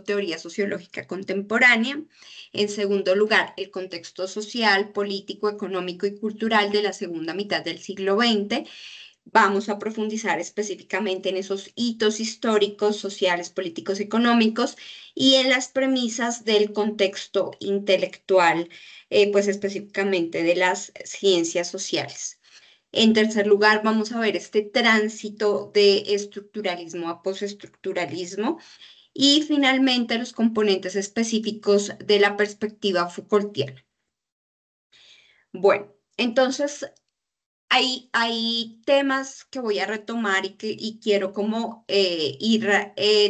teoría sociológica contemporánea. En segundo lugar, el contexto social, político, económico y cultural de la segunda mitad del siglo XX. Vamos a profundizar específicamente en esos hitos históricos, sociales, políticos, económicos y en las premisas del contexto intelectual, pues específicamente de las ciencias sociales. En tercer lugar, vamos a ver este tránsito de estructuralismo a postestructuralismo y finalmente los componentes específicos de la perspectiva Foucaultiana. Bueno, entonces hay temas que voy a retomar y quiero como ir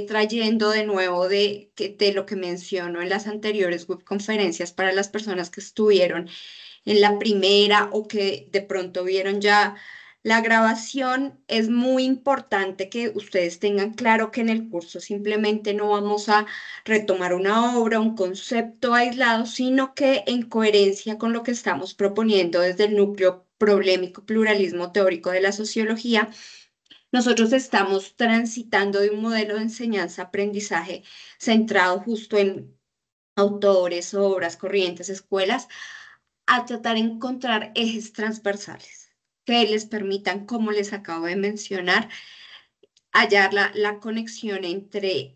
trayendo de nuevo de lo que menciono en las anteriores webconferencias para las personas que estuvieron en la primera o que de pronto vieron ya la grabación. Es muy importante que ustedes tengan claro que en el curso simplemente no vamos a retomar una obra, un concepto aislado, sino que en coherencia con lo que estamos proponiendo desde el núcleo problemático pluralismo teórico de la sociología, nosotros estamos transitando de un modelo de enseñanza-aprendizaje centrado justo en autores, obras, corrientes, escuelas, a tratar de encontrar ejes transversales que les permitan, como les acabo de mencionar, hallar la conexión entre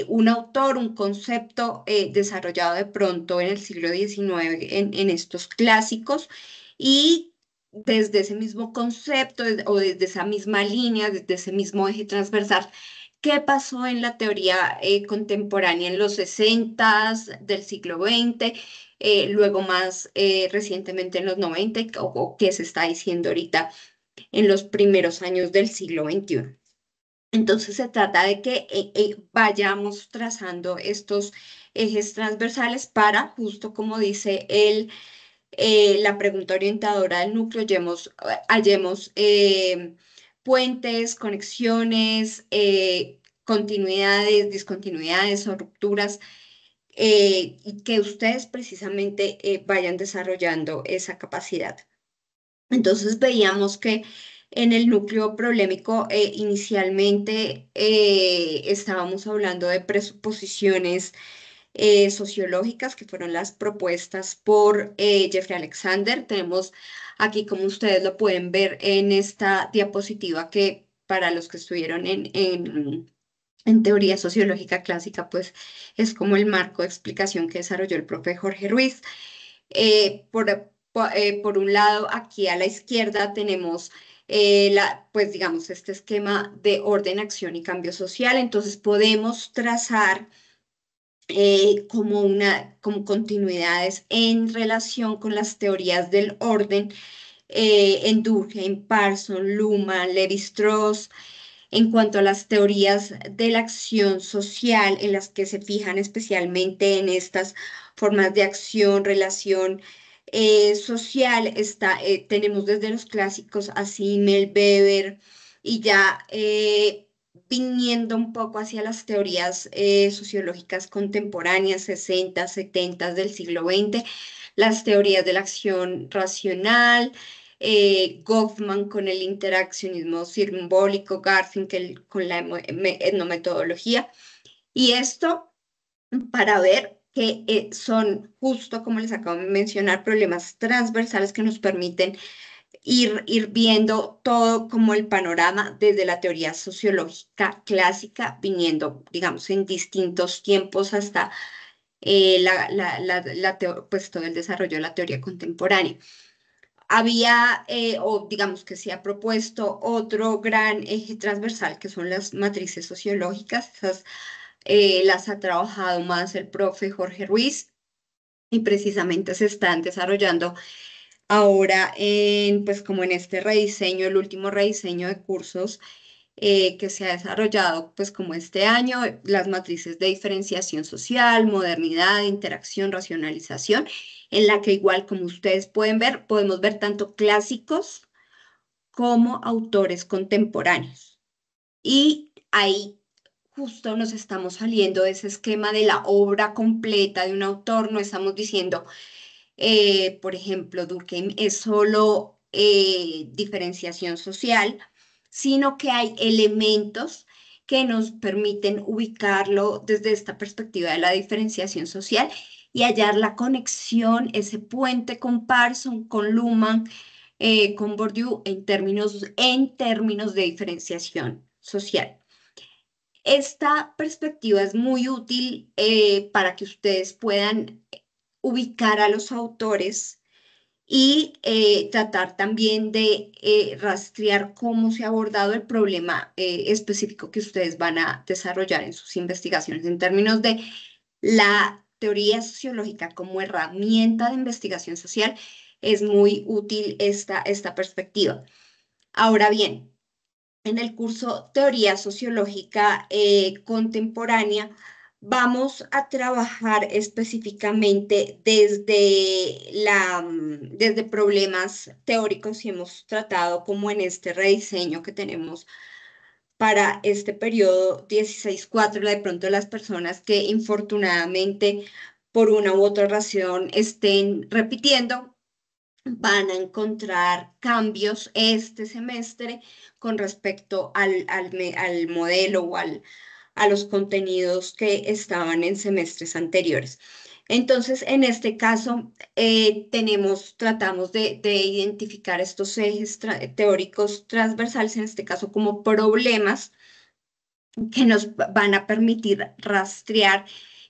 un autor, un concepto desarrollado de pronto en el siglo XIX en estos clásicos y desde ese mismo concepto o desde esa misma línea, desde ese mismo eje transversal. ¿Qué pasó en la teoría contemporánea en los 60 del siglo XX, luego más recientemente en los 90 o qué se está diciendo ahorita en los primeros años del siglo XXI? Entonces se trata de que vayamos trazando estos ejes transversales para, justo como dice la pregunta orientadora del núcleo, hallemos puentes, conexiones, continuidades, discontinuidades o rupturas, y que ustedes precisamente vayan desarrollando esa capacidad. Entonces veíamos que en el núcleo problemático inicialmente estábamos hablando de presuposiciones sociológicas que fueron las propuestas por Jeffrey Alexander. Tenemos aquí, como ustedes lo pueden ver en esta diapositiva, que para los que estuvieron en teoría sociológica clásica, pues es como el marco de explicación que desarrolló el profe Jorge Ruiz. Por un lado, aquí a la izquierda tenemos pues digamos, este esquema de orden, acción y cambio social. Entonces podemos trazar como continuidades en relación con las teorías del orden en Durkheim, Parsons, Luhmann, Lévi-Strauss, en cuanto a las teorías de la acción social, en las que se fijan especialmente en estas formas de acción, relación social. Tenemos desde los clásicos a Simmel, Weber, y ya viniendo un poco hacia las teorías sociológicas contemporáneas, 60, 70 del siglo XX, las teorías de la acción racional, Goffman con el interaccionismo simbólico, Garfinkel con la etnometodología, y esto para ver que son, justo como les acabo de mencionar, problemas transversales que nos permiten ir viendo todo como el panorama desde la teoría sociológica clásica, viniendo, digamos, en distintos tiempos hasta pues todo el desarrollo de la teoría contemporánea. Había, o digamos que se ha propuesto otro gran eje transversal que son las matrices sociológicas. Esas las ha trabajado más el profe Jorge Ruiz y precisamente se están desarrollando ahora pues como en este rediseño, el último rediseño de cursos que se ha desarrollado pues como este año, las matrices de diferenciación social, modernidad, interacción, racionalización, en la que igual como ustedes pueden ver, podemos ver tanto clásicos como autores contemporáneos. Y ahí justo nos estamos saliendo de ese esquema de la obra completa de un autor. No estamos diciendo, por ejemplo, Durkheim es solo diferenciación social, sino que hay elementos que nos permiten ubicarlo desde esta perspectiva de la diferenciación social y hallar la conexión, ese puente con Parson, con Luhmann, con Bourdieu en términos de diferenciación social. Esta perspectiva es muy útil para que ustedes puedan ubicar a los autores y tratar también de rastrear cómo se ha abordado el problema específico que ustedes van a desarrollar en sus investigaciones en términos de la teoría sociológica como herramienta de investigación social. Es muy útil esta perspectiva. Ahora bien, en el curso Teoría Sociológica Contemporánea, vamos a trabajar específicamente desde problemas teóricos y hemos tratado como en este rediseño que tenemos para este periodo 16-4, de pronto las personas que infortunadamente por una u otra razón estén repitiendo van a encontrar cambios este semestre con respecto al modelo o a los contenidos que estaban en semestres anteriores. Entonces, en este caso, tratamos de identificar estos ejes teóricos transversales, en este caso como problemas que nos van a permitir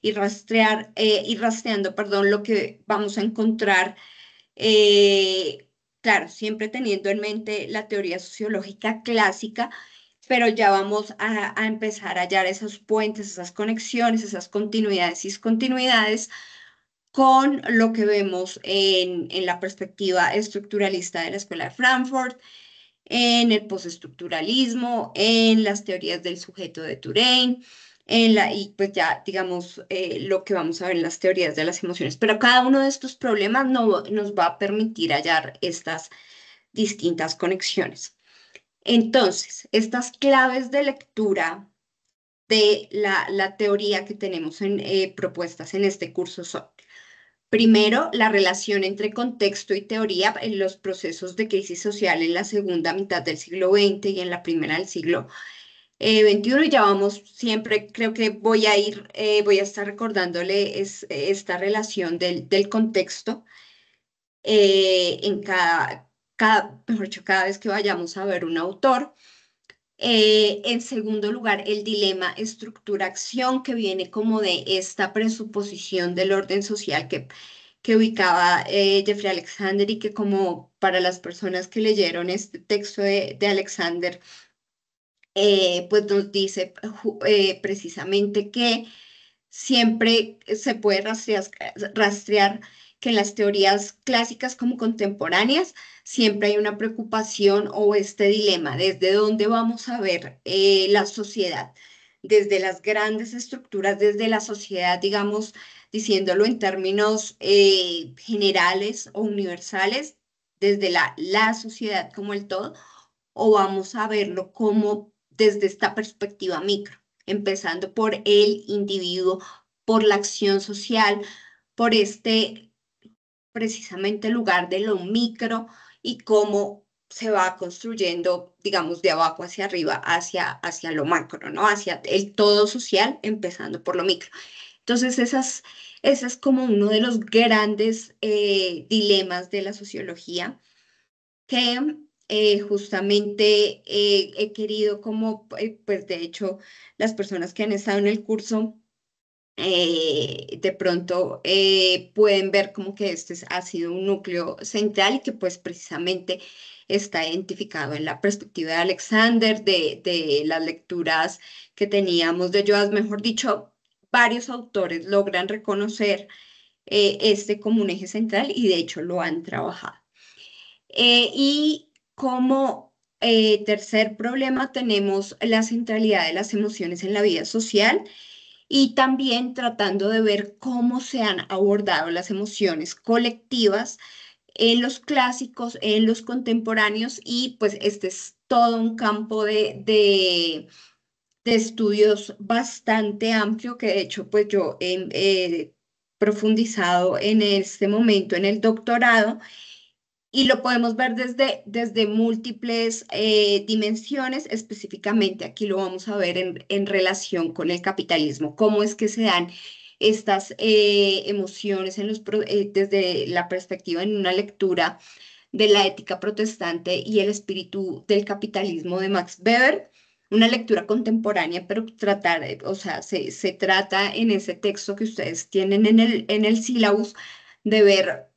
y rastreando, perdón, lo que vamos a encontrar claro, siempre teniendo en mente la teoría sociológica clásica, pero ya vamos a empezar a hallar esos puentes, esas conexiones, esas continuidades y discontinuidades con lo que vemos en la perspectiva estructuralista de la Escuela de Frankfurt, en el postestructuralismo, en las teorías del sujeto de Touraine, y pues ya digamos lo que vamos a ver en las teorías de las emociones. Pero cada uno de estos problemas nos va a permitir hallar estas distintas conexiones. Entonces, estas claves de lectura de la teoría que tenemos propuestas en este curso son: primero, la relación entre contexto y teoría en los procesos de crisis social en la segunda mitad del siglo XX y en la primera del siglo XXI. Y ya vamos, siempre creo que voy a estar recordándole esta relación del contexto en mejor dicho, cada vez que vayamos a ver un autor. En segundo lugar, el dilema estructura-acción, que viene como de esta presuposición del orden social que ubicaba Jeffrey Alexander, y que como para las personas que leyeron este texto de Alexander, pues nos dice precisamente que siempre se puede rastrear que en las teorías clásicas como contemporáneas siempre hay una preocupación o este dilema: desde dónde vamos a ver la sociedad, desde las grandes estructuras, desde la sociedad, digamos, diciéndolo en términos generales o universales, desde la sociedad como el todo, o vamos a verlo como desde esta perspectiva micro, empezando por el individuo, por la acción social, por este precisamente lugar de lo micro y cómo se va construyendo, digamos, de abajo hacia arriba, hacia lo macro, ¿no? Hacia el todo social, empezando por lo micro. Entonces, ese es como uno de los grandes dilemas de la sociología que justamente he querido como, pues de hecho, las personas que han estado en el curso de pronto pueden ver como que ha sido un núcleo central y que pues precisamente está identificado en la perspectiva de Alexander, de las lecturas que teníamos de Joas, mejor dicho, varios autores logran reconocer este como un eje central y de hecho lo han trabajado. Y como tercer problema tenemos la centralidad de las emociones en la vida social y también tratando de ver cómo se han abordado las emociones colectivas en los clásicos, en los contemporáneos, y pues este es todo un campo de estudios bastante amplio que de hecho pues yo he profundizado en este momento en el doctorado Y lo podemos ver desde múltiples dimensiones, específicamente aquí lo vamos a ver en relación con el capitalismo, cómo es que se dan estas emociones desde la perspectiva en una lectura de la ética protestante y el espíritu del capitalismo de Max Weber. Una lectura contemporánea, pero o sea, se trata en ese texto que ustedes tienen en el sílabus de ver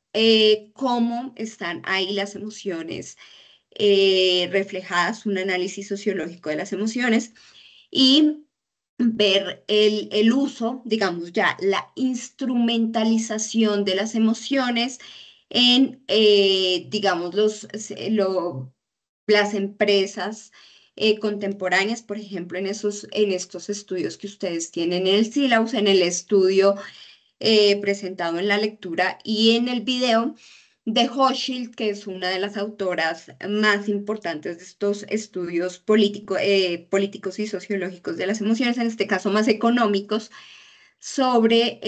cómo están ahí las emociones reflejadas, un análisis sociológico de las emociones y ver el uso, digamos ya, la instrumentalización de las emociones en, digamos, las empresas contemporáneas, por ejemplo, en estos estudios que ustedes tienen en el sílabus, en el estudio presentado en la lectura y en el video de Hochschild, que es una de las autoras más importantes de estos estudios políticos y sociológicos de las emociones, en este caso más económicos, sobre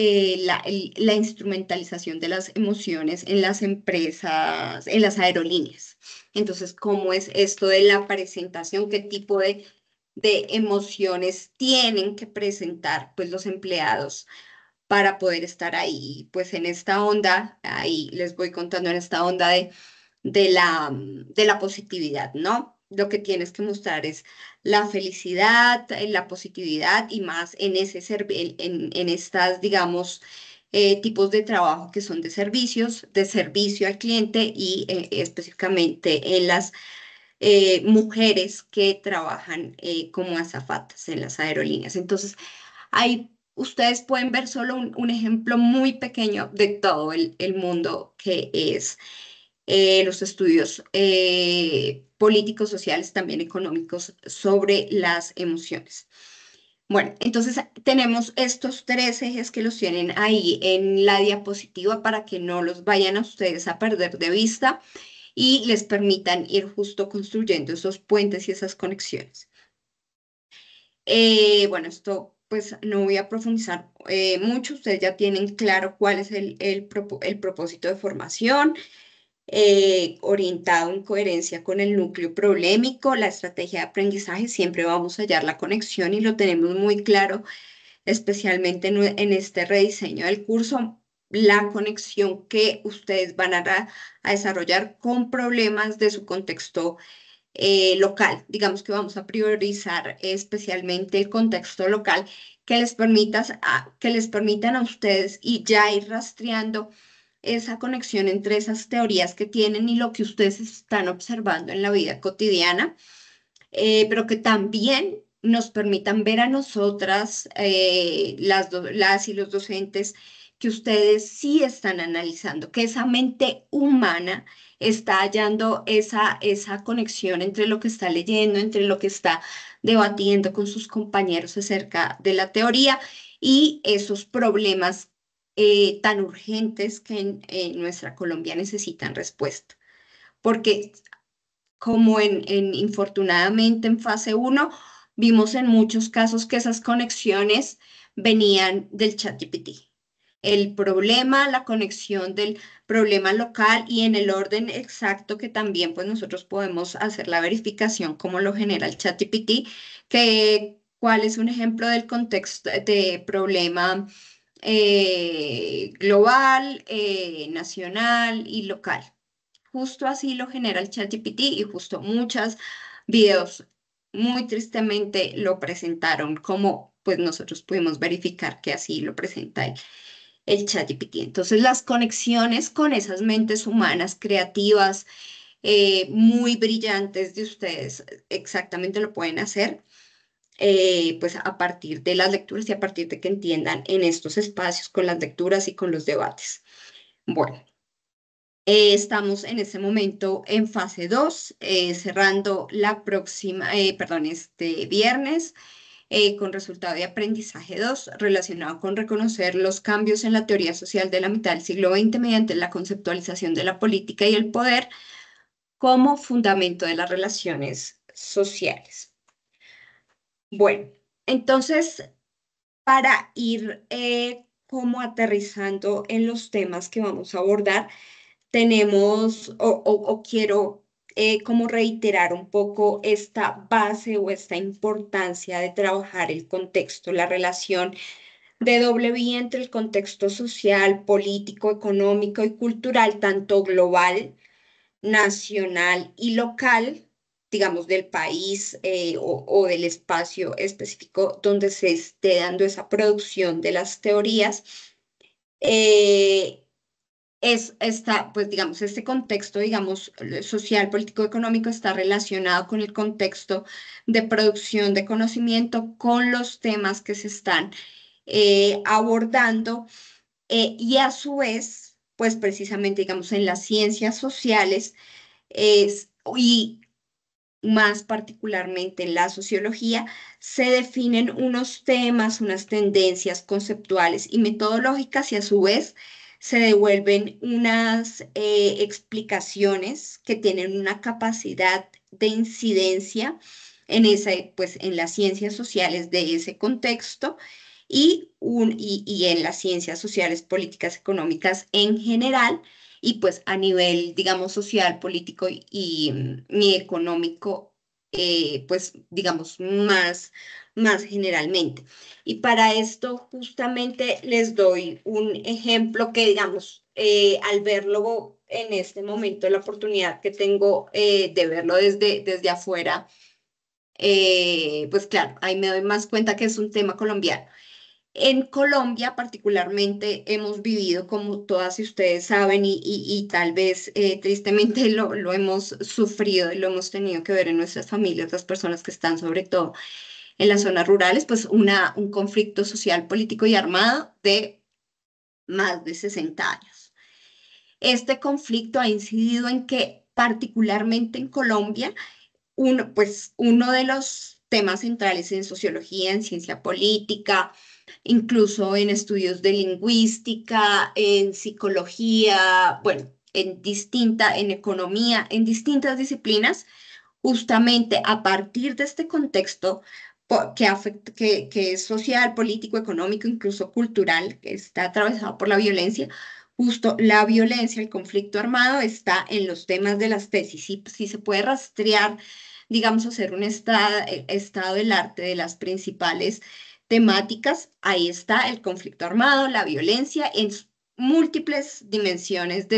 la instrumentalización de las emociones en las empresas, en las aerolíneas. Entonces, ¿cómo es esto de la presentación? ¿Qué tipo de emociones tienen que presentar pues, los empleados para poder estar ahí, pues en esta onda, ahí les voy contando en esta onda de la positividad, ¿no? Lo que tienes que mostrar es la felicidad, la positividad y más en en estas, digamos, tipos de trabajo que son de servicios, de servicio al cliente y específicamente en las mujeres que trabajan como azafatas en las aerolíneas. Entonces, ahí ustedes pueden ver solo un ejemplo muy pequeño de todo el mundo que es los estudios políticos, sociales, también económicos sobre las emociones. Bueno, entonces tenemos estos tres ejes que los tienen ahí en la diapositiva para que no los vayan a ustedes a perder de vista y les permitan ir justo construyendo esos puentes y esas conexiones. Bueno, esto pues no voy a profundizar mucho, ustedes ya tienen claro cuál es el propósito de formación, orientado en coherencia con el núcleo problemático, la estrategia de aprendizaje, siempre vamos a hallar la conexión y lo tenemos muy claro, especialmente en este rediseño del curso, la conexión que ustedes van a desarrollar con problemas de su contexto local. Digamos que vamos a priorizar especialmente el contexto local que les permitan a ustedes y ya ir rastreando esa conexión entre esas teorías que tienen y lo que ustedes están observando en la vida cotidiana, pero que también nos permitan ver a nosotras, las y los docentes, que ustedes sí están analizando, que esa mente humana está hallando esa conexión entre lo que está leyendo, entre lo que está debatiendo con sus compañeros acerca de la teoría y esos problemas tan urgentes que en nuestra Colombia necesitan respuesta. Porque como infortunadamente en fase uno vimos en muchos casos que esas conexiones venían del ChatGPT. El problema, la conexión del problema local y en el orden exacto que también pues nosotros podemos hacer la verificación como lo genera el ChatGPT, que cuál es un ejemplo del contexto de problema global, nacional y local. Justo así lo genera el ChatGPT y justo muchos videos muy tristemente lo presentaron como pues nosotros pudimos verificar que así lo presenta el ChatGPT. Entonces las conexiones con esas mentes humanas creativas muy brillantes de ustedes exactamente lo pueden hacer pues a partir de las lecturas y a partir de que entiendan en estos espacios con las lecturas y con los debates. Bueno. Estamos en este momento en fase 2, cerrando perdón, este viernes con resultado de aprendizaje 2 relacionado con reconocer los cambios en la teoría social de la mitad del siglo XX mediante la conceptualización de la política y el poder como fundamento de las relaciones sociales. Bueno, entonces, para ir como aterrizando en los temas que vamos a abordar, tenemos o quiero como reiterar un poco esta base o esta importancia de trabajar el contexto, la relación de doble vía entre el contexto social, político, económico y cultural, tanto global, nacional y local, digamos, del país o del espacio específico donde se esté dando esa producción de las teorías. eh, pues digamos, este contexto, digamos, social, político, económico está relacionado con el contexto de producción de conocimiento, con los temas que se están abordando y a su vez, pues precisamente, digamos, en las ciencias sociales y más particularmente en la sociología, se definen unos temas, unas tendencias conceptuales y metodológicas y a su vez se devuelven unas explicaciones que tienen una capacidad de incidencia en pues, en las ciencias sociales de ese contexto y en las ciencias sociales, políticas, económicas en general y pues a nivel, digamos, social, político y económico, pues digamos, más generalmente. Y para esto justamente les doy un ejemplo que, digamos, al verlo en este momento, la oportunidad que tengo de verlo desde afuera, pues claro, ahí me doy más cuenta que es un tema colombiano. En Colombia particularmente hemos vivido, como todas ustedes saben, y tal vez tristemente lo hemos sufrido y lo hemos tenido que ver en nuestras familias, las personas que están sobre todo en las zonas rurales, pues un conflicto social, político y armado de más de 60 años. Este conflicto ha incidido en que particularmente en Colombia, uno de los temas centrales en sociología, en ciencia política, incluso en estudios de lingüística, en psicología, bueno, en economía, en distintas disciplinas, justamente a partir de este contexto que es social, político, económico, incluso cultural, que está atravesado por la violencia. Justo la violencia, el conflicto armado está en los temas de las tesis. Si se puede rastrear, digamos, hacer un estado del arte de las principales temáticas, ahí está el conflicto armado, la violencia en múltiples dimensiones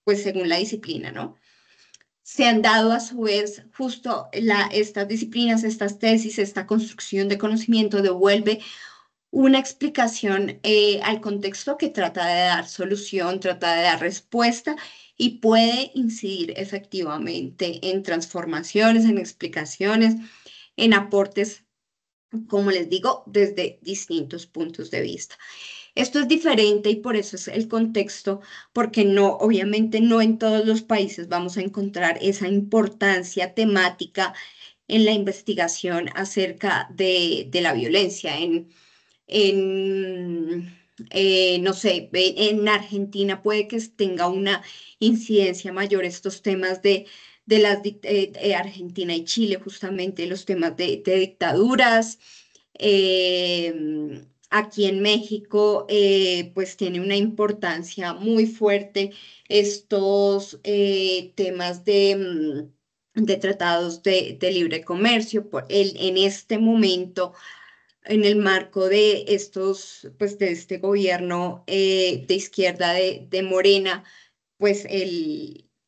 pues según la disciplina, ¿no? Se han dado a su vez justo estas disciplinas, estas tesis, esta construcción de conocimiento devuelve una explicación al contexto que trata de dar solución, trata de dar respuesta y puede incidir efectivamente en transformaciones, en explicaciones, en aportes, como les digo, desde distintos puntos de vista. Esto es diferente y por eso es el contexto, porque no, obviamente no en todos los países vamos a encontrar esa importancia temática en la investigación acerca de la violencia. No sé, en Argentina puede que tenga una incidencia mayor estos temas de Argentina y Chile, justamente los temas de dictaduras. Aquí en México, pues tiene una importancia muy fuerte estos temas de tratados de libre comercio. En este momento, en el marco de pues de este gobierno de izquierda de Morena, pues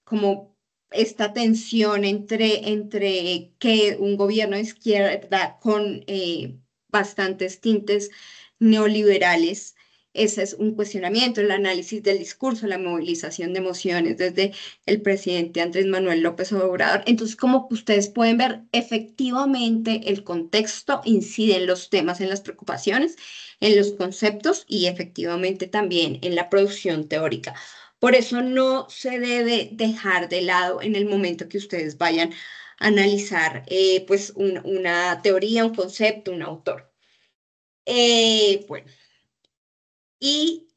como esta tensión entre que un gobierno de izquierda con bastantes tintes neoliberales. Ese es un cuestionamiento, el análisis del discurso, la movilización de emociones desde el presidente Andrés Manuel López Obrador. Entonces, como ustedes pueden ver, efectivamente el contexto incide en los temas, en las preocupaciones, en los conceptos y efectivamente también en la producción teórica. Por eso no se debe dejar de lado en el momento que ustedes vayan a analizar pues una teoría, un concepto, un autor. Bueno, y,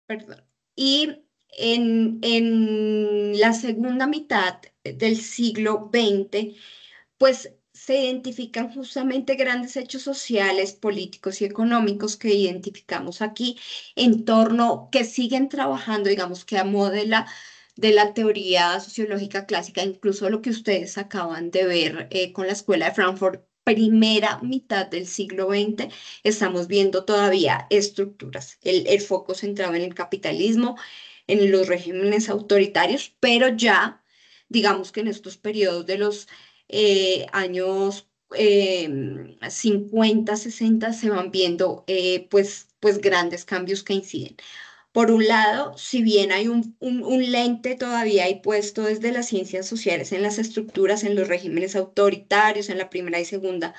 perdón, y en la segunda mitad del siglo XX, pues se identifican justamente grandes hechos sociales, políticos y económicos que identificamos aquí en torno, que siguen trabajando, digamos, que a modo de la teoría sociológica clásica, incluso lo que ustedes acaban de ver con la Escuela de Frankfurt. Primera mitad del siglo XX, estamos viendo todavía estructuras, el foco centrado en el capitalismo, en los regímenes autoritarios, pero ya, digamos que en estos periodos de los años 50, 60 se van viendo pues grandes cambios que inciden. Por un lado, si bien hay un lente todavía ahí puesto desde las ciencias sociales en las estructuras, en los regímenes autoritarios, en la Primera y Segunda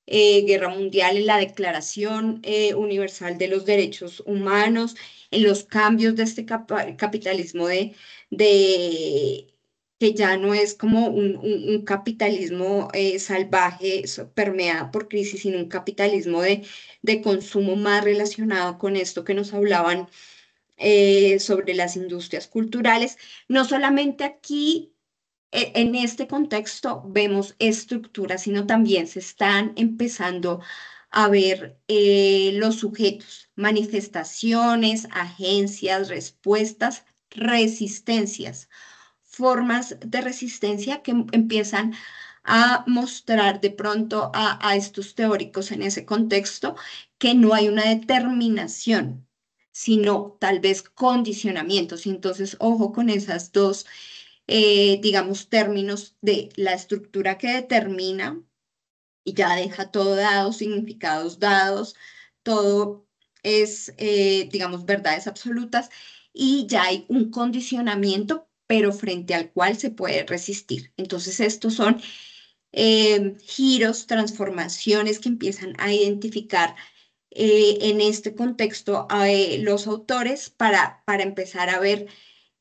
Guerra Mundial, en la Declaración Universal de los Derechos Humanos, en los cambios de este capitalismo de que ya no es como un capitalismo salvaje, permeado por crisis, sino un capitalismo de consumo más relacionado con esto que nos hablaban sobre las industrias culturales. No solamente aquí en este contexto vemos estructuras, sino también se están empezando a ver los sujetos, manifestaciones, agencias, respuestas, resistencias, formas de resistencia que empiezan a mostrar de pronto a estos teóricos en ese contexto que no hay una determinación, sino tal vez condicionamientos. Y entonces, ojo con esas dos digamos, términos de la estructura que determina y ya deja todo dado, significados dados, todo es, digamos, verdades absolutas y ya hay un condicionamiento, pero frente al cual se puede resistir. Entonces, estos son giros, transformaciones que empiezan a identificar en este contexto a los autores para empezar a ver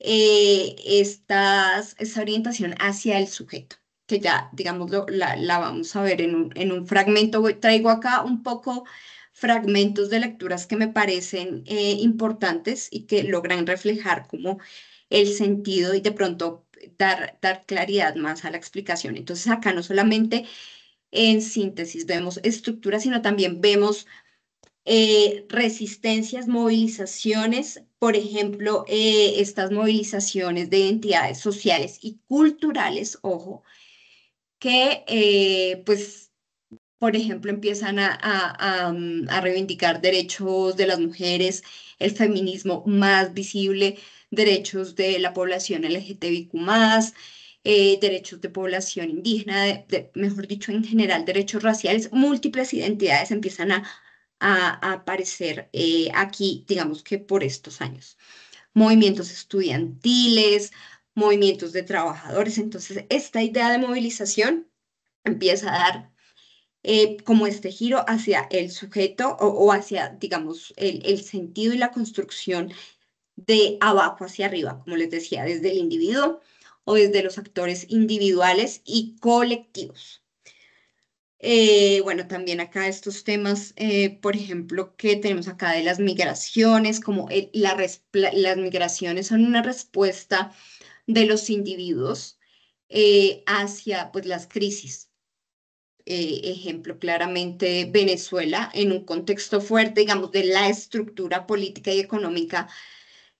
esta orientación hacia el sujeto, que ya, digamos, la vamos a ver en un fragmento. Traigo acá un poco fragmentos de lecturas que me parecen importantes y que logran reflejar como el sentido y de pronto dar claridad más a la explicación. Entonces, acá no solamente en síntesis vemos estructuras, sino también vemos resistencias, movilizaciones, por ejemplo, estas movilizaciones de identidades sociales y culturales, ojo, que pues, por ejemplo, empiezan a reivindicar derechos de las mujeres, el feminismo más visible, derechos de la población LGTBIQ+, derechos de población indígena, mejor dicho, en general, derechos raciales, múltiples identidades empiezan a aparecer aquí, digamos que por estos años. Movimientos estudiantiles, movimientos de trabajadores. Entonces, esta idea de movilización empieza a dar como este giro hacia el sujeto o hacia, digamos, el sentido y la construcción de abajo hacia arriba, como les decía, desde el individuo o desde los actores individuales y colectivos. Bueno, también acá estos temas, por ejemplo, que tenemos acá de las migraciones, como las migraciones son una respuesta de los individuos hacia pues, las crisis. Ejemplo, claramente Venezuela, en un contexto fuerte, digamos, de la estructura política y económica,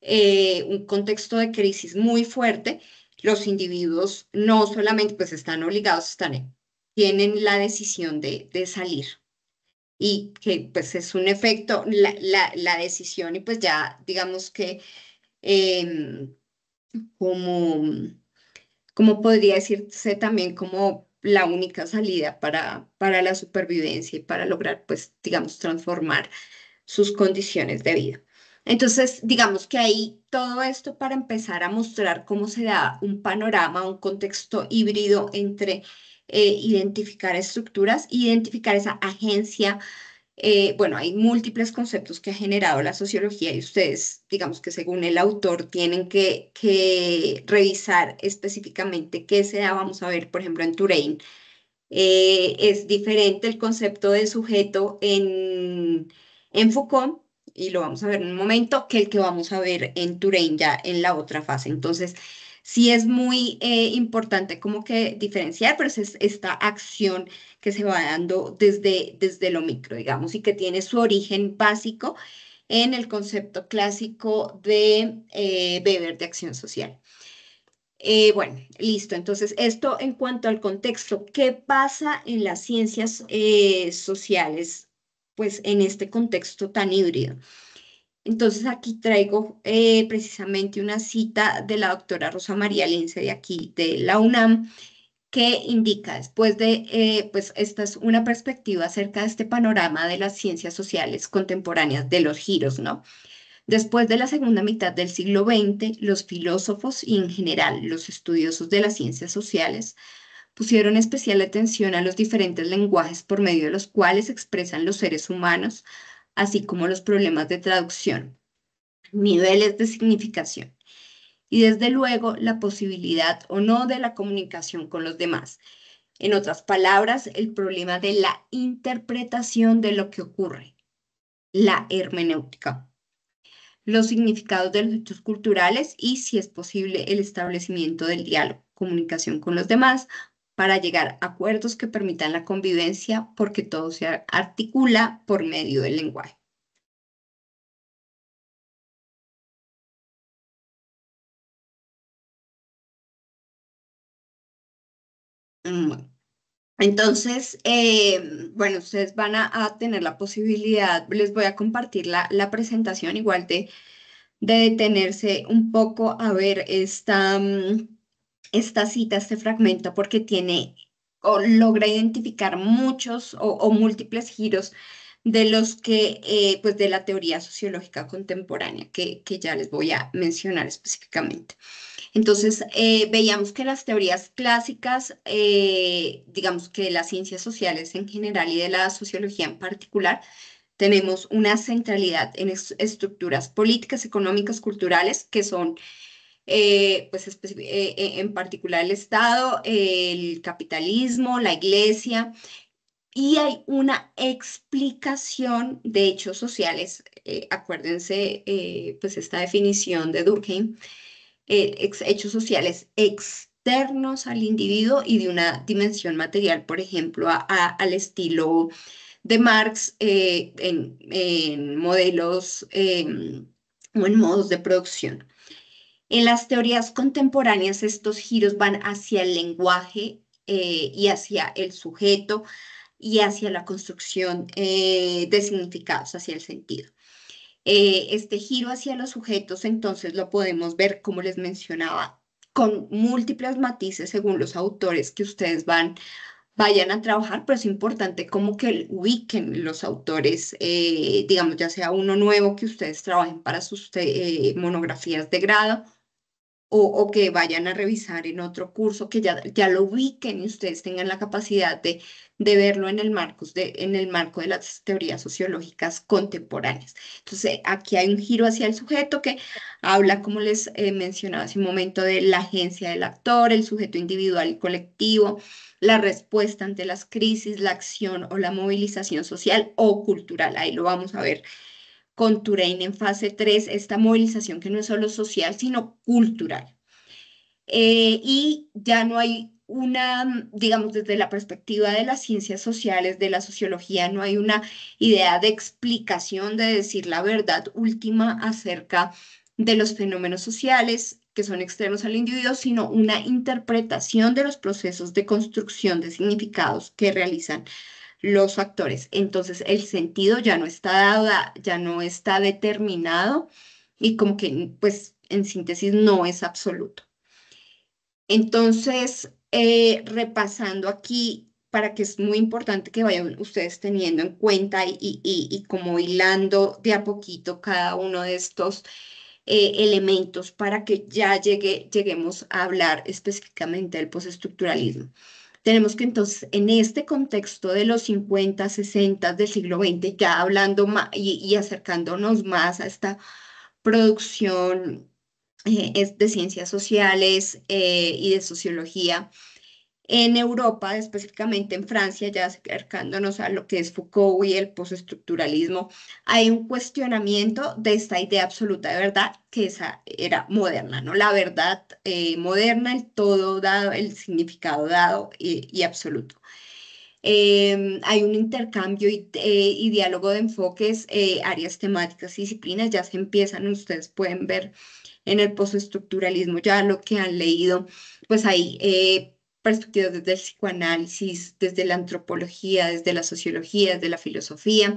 un contexto de crisis muy fuerte, los individuos no solamente pues están obligados, tienen la decisión de salir y que pues es un efecto, la decisión y pues ya digamos que em, como, como podría decirse también como la única salida para la supervivencia y para lograr pues digamos transformar sus condiciones de vida. Entonces, digamos que ahí todo esto para empezar a mostrar cómo se da un panorama, un contexto híbrido entre identificar estructuras, identificar esa agencia. Bueno, hay múltiples conceptos que ha generado la sociología y ustedes, digamos que según el autor, tienen que revisar específicamente qué se da. Vamos a ver, por ejemplo, en Touraine es diferente el concepto de sujeto en Foucault, y lo vamos a ver en un momento, que el que vamos a ver en Touraine ya en la otra fase. Entonces, Sí es muy importante como que diferenciar, pero es esta acción que se va dando desde lo micro, digamos, y que tiene su origen básico en el concepto clásico de Weber de acción social. Bueno, listo. Entonces, esto en cuanto al contexto, ¿qué pasa en las ciencias sociales, pues en este contexto tan híbrido? Entonces, aquí traigo precisamente una cita de la doctora Rosa María Lince de aquí, de la UNAM, que indica, después de, pues esta es una perspectiva acerca de este panorama de las ciencias sociales contemporáneas, de los giros, ¿no? Después de la segunda mitad del siglo XX, los filósofos y en general los estudiosos de las ciencias sociales pusieron especial atención a los diferentes lenguajes por medio de los cuales se expresan los seres humanos, así como los problemas de traducción, niveles de significación y desde luego la posibilidad o no de la comunicación con los demás. En otras palabras, el problema de la interpretación de lo que ocurre, la hermenéutica, los significados de los hechos culturales y, si es posible, el establecimiento del diálogo, comunicación con los demás para llegar a acuerdos que permitan la convivencia porque todo se articula por medio del lenguaje. Bueno, entonces, bueno, ustedes van a tener la posibilidad, les voy a compartir la presentación igual de detenerse un poco a ver esta cita, este fragmento, porque tiene o logra identificar muchos o múltiples giros de los que, pues de la teoría sociológica contemporánea, que ya les voy a mencionar específicamente. Entonces, veíamos que las teorías clásicas, digamos que de las ciencias sociales en general y de la sociología en particular, tenemos una centralidad en estructuras políticas, económicas, culturales, que son, pues, en particular el Estado, el capitalismo, la iglesia, y hay una explicación de hechos sociales. Acuérdense, pues, esta definición de Durkheim, hechos sociales externos al individuo y de una dimensión material, por ejemplo, al estilo de Marx en modelos o en modos de producción. En las teorías contemporáneas, estos giros van hacia el lenguaje y hacia el sujeto y hacia la construcción de significados, hacia el sentido. Este giro hacia los sujetos, entonces lo podemos ver, como les mencionaba, con múltiples matices según los autores que ustedes vayan a trabajar, pero es importante como que ubiquen los autores, digamos, ya sea uno nuevo que ustedes trabajen para sus monografías de grado o que vayan a revisar en otro curso, que ya lo ubiquen y ustedes tengan la capacidad de verlo en el marco de las teorías sociológicas contemporáneas. Entonces, aquí hay un giro hacia el sujeto que habla, como les mencionaba hace un momento, de la agencia del actor, el sujeto individual y colectivo, la respuesta ante las crisis, la acción o la movilización social o cultural. Ahí lo vamos a ver con Touraine en fase 3 esta movilización que no es solo social, sino cultural. Y ya no hay una, digamos, desde la perspectiva de las ciencias sociales, de la sociología, no hay una idea de explicación, de decir la verdad última acerca de los fenómenos sociales que son externos al individuo, sino una interpretación de los procesos de construcción de significados que realizan los factores. Entonces, el sentido ya no está dado, ya no está determinado y como que, pues, en síntesis, no es absoluto. Entonces, repasando aquí, para que es muy importante que vayan ustedes teniendo en cuenta y como hilando de a poquito cada uno de estos elementos para que ya lleguemos a hablar específicamente del postestructuralismo. Tenemos que entonces, en este contexto de los 50, 60 del siglo XX, ya hablando más y acercándonos más a esta producción es de ciencias sociales y de sociología, En Europa, específicamente en Francia, ya acercándonos a lo que es Foucault y el postestructuralismo, hay un cuestionamiento de esta idea absoluta de verdad, que esa era moderna, ¿no? La verdad moderna, el todo dado, el significado dado y absoluto. Hay un intercambio y diálogo de enfoques, áreas temáticas y disciplinas, ya se empiezan, ustedes pueden ver en el postestructuralismo ya lo que han leído, pues hay perspectivas desde el psicoanálisis, desde la antropología, desde la sociología, desde la filosofía.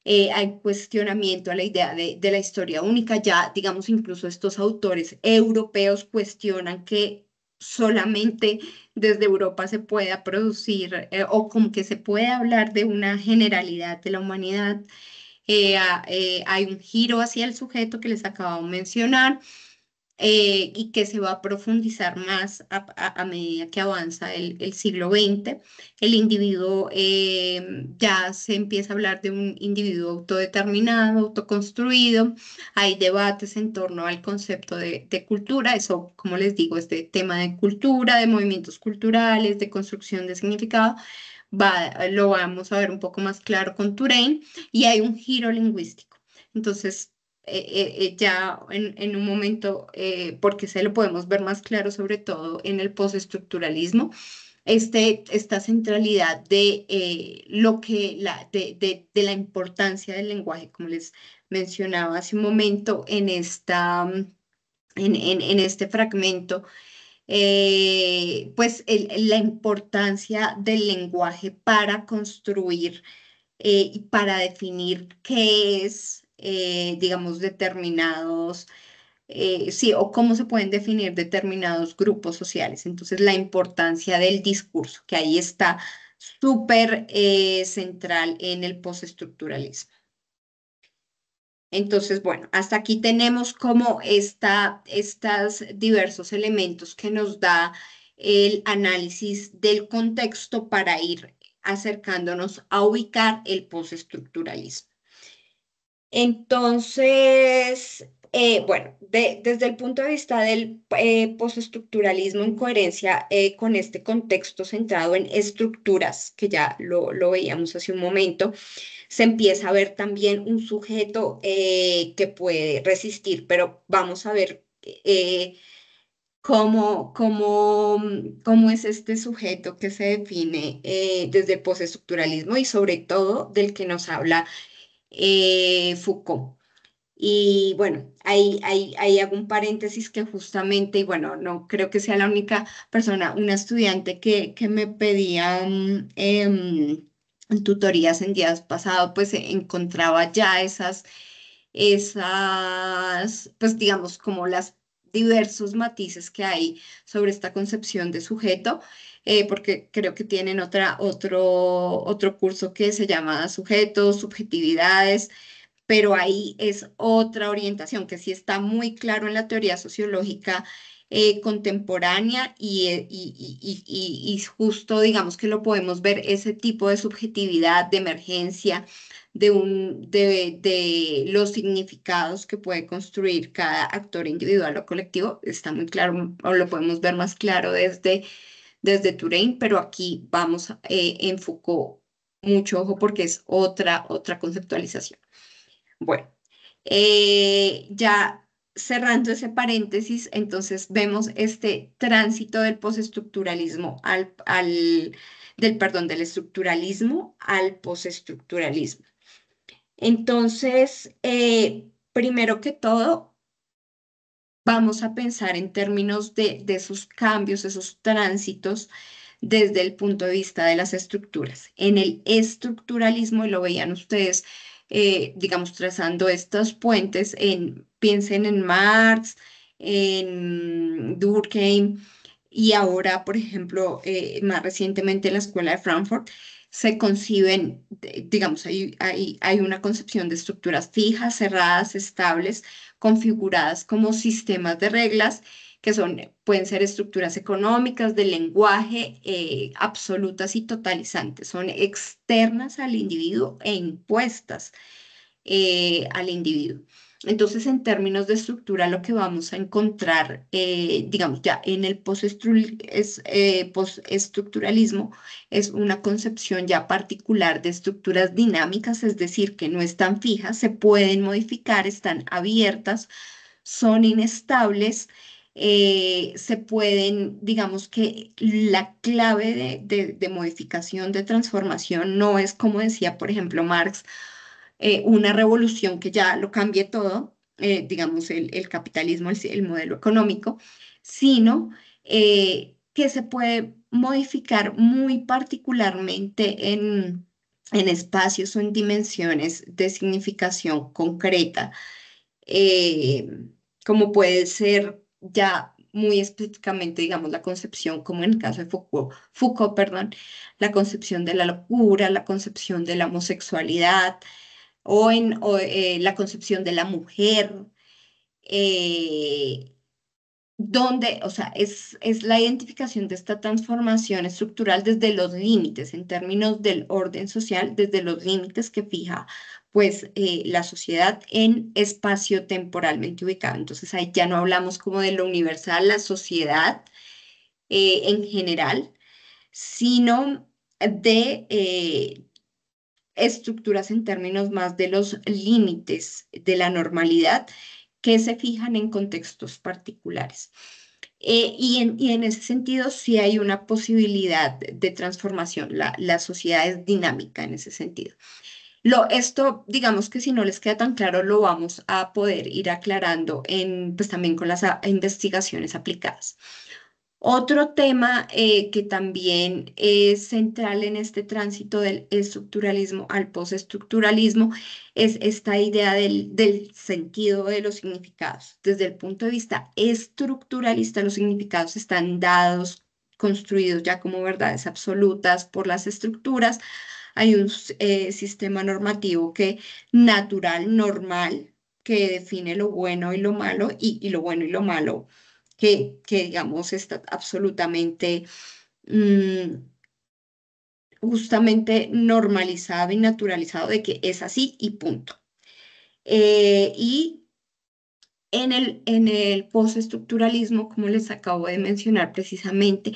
Hay cuestionamiento a la idea de la historia única, ya digamos incluso estos autores europeos cuestionan que solamente desde Europa se pueda producir o como que se puede hablar de una generalidad de la humanidad. Hay un giro hacia el sujeto que les acabo de mencionar y que se va a profundizar más a medida que avanza el siglo XX. El individuo ya se empieza a hablar de un individuo autodeterminado, autoconstruido. Hay debates en torno al concepto de cultura. Eso, como les digo, este tema de cultura, de movimientos culturales, de construcción de significado. Lo vamos a ver un poco más claro con Touraine y hay un giro lingüístico. Entonces, ya en un momento, porque se lo podemos ver más claro, sobre todo en el postestructuralismo, esta centralidad de lo que de la importancia del lenguaje, como les mencionaba hace un momento en este fragmento, pues la importancia del lenguaje para construir y para definir qué es, digamos, determinados, sí, o cómo se pueden definir determinados grupos sociales. Entonces, la importancia del discurso, que ahí está súper central en el postestructuralismo. Entonces, bueno, hasta aquí tenemos como estos diversos elementos que nos da el análisis del contexto para ir acercándonos a ubicar el postestructuralismo. Entonces, bueno, desde el punto de vista del postestructuralismo en coherencia con este contexto centrado en estructuras, que ya lo veíamos hace un momento, se empieza a ver también un sujeto que puede resistir, pero vamos a ver cómo es este sujeto que se define desde el postestructuralismo y sobre todo del que nos habla Foucault. Y bueno, ahí hago un paréntesis que justamente, y bueno, no creo que sea la única persona, una estudiante que me pedía tutorías en días pasados, pues encontraba ya pues digamos, como las diversos matices que hay sobre esta concepción de sujeto, porque creo que tienen otro curso que se llama Sujetos, Subjetividades, pero ahí es otra orientación que sí está muy claro en la teoría sociológica contemporánea y justo digamos que lo podemos ver ese tipo de subjetividad, de emergencia, de los significados que puede construir cada actor individual o colectivo, está muy claro, o lo podemos ver más claro desde Touraine, pero aquí vamos en Foucault, mucho ojo porque es otra conceptualización. Bueno, ya cerrando ese paréntesis, entonces vemos este tránsito del postestructuralismo del estructuralismo al postestructuralismo. Entonces, primero que todo, vamos a pensar en términos de esos cambios, esos tránsitos desde el punto de vista de las estructuras. En el estructuralismo, y lo veían ustedes, digamos, trazando estos puentes, piensen en Marx, en Durkheim, y ahora, por ejemplo, más recientemente en la Escuela de Frankfurt, se conciben, digamos, hay una concepción de estructuras fijas, cerradas, estables, configuradas como sistemas de reglas que pueden ser estructuras económicas, de lenguaje, absolutas y totalizantes. Son externas al individuo e impuestas al individuo. Entonces, en términos de estructura, lo que vamos a encontrar, digamos, ya en el postestructuralismo es una concepción ya particular de estructuras dinámicas, es decir, que no están fijas, se pueden modificar, están abiertas, son inestables, se pueden, digamos que la clave de modificación, de transformación, no es como decía, por ejemplo, Marx, una revolución que ya lo cambie todo, digamos el capitalismo, el modelo económico, sino que se puede modificar muy particularmente en espacios o en dimensiones de significación concreta, eh, como puede ser ya muy específicamente, digamos, la concepción, como en el caso de Foucault, perdón, la concepción de la locura, la concepción de la homosexualidad, la concepción de la mujer, eh, donde, o sea, es la identificación de esta transformación estructural desde los límites, en términos del orden social, desde los límites que fija, pues, la sociedad en espacio temporalmente ubicado. Entonces, ahí ya no hablamos como de lo universal, la sociedad en general, sino de estructuras en términos más de los límites de la normalidad que se fijan en contextos particulares. Y en ese sentido sí hay una posibilidad de transformación. La sociedad es dinámica en ese sentido. Esto, digamos que si no les queda tan claro, lo vamos a poder ir aclarando pues también con las investigaciones aplicadas. Otro tema que también es central en este tránsito del estructuralismo al postestructuralismo es esta idea del sentido de los significados. Desde el punto de vista estructuralista, los significados están dados, construidos ya como verdades absolutas por las estructuras. Hay un sistema normativo natural, normal, que define lo bueno y lo malo, y lo bueno y lo malo que digamos está absolutamente mm, justamente normalizado y naturalizado de que es así y punto. Y en el postestructuralismo, como les acabo de mencionar precisamente,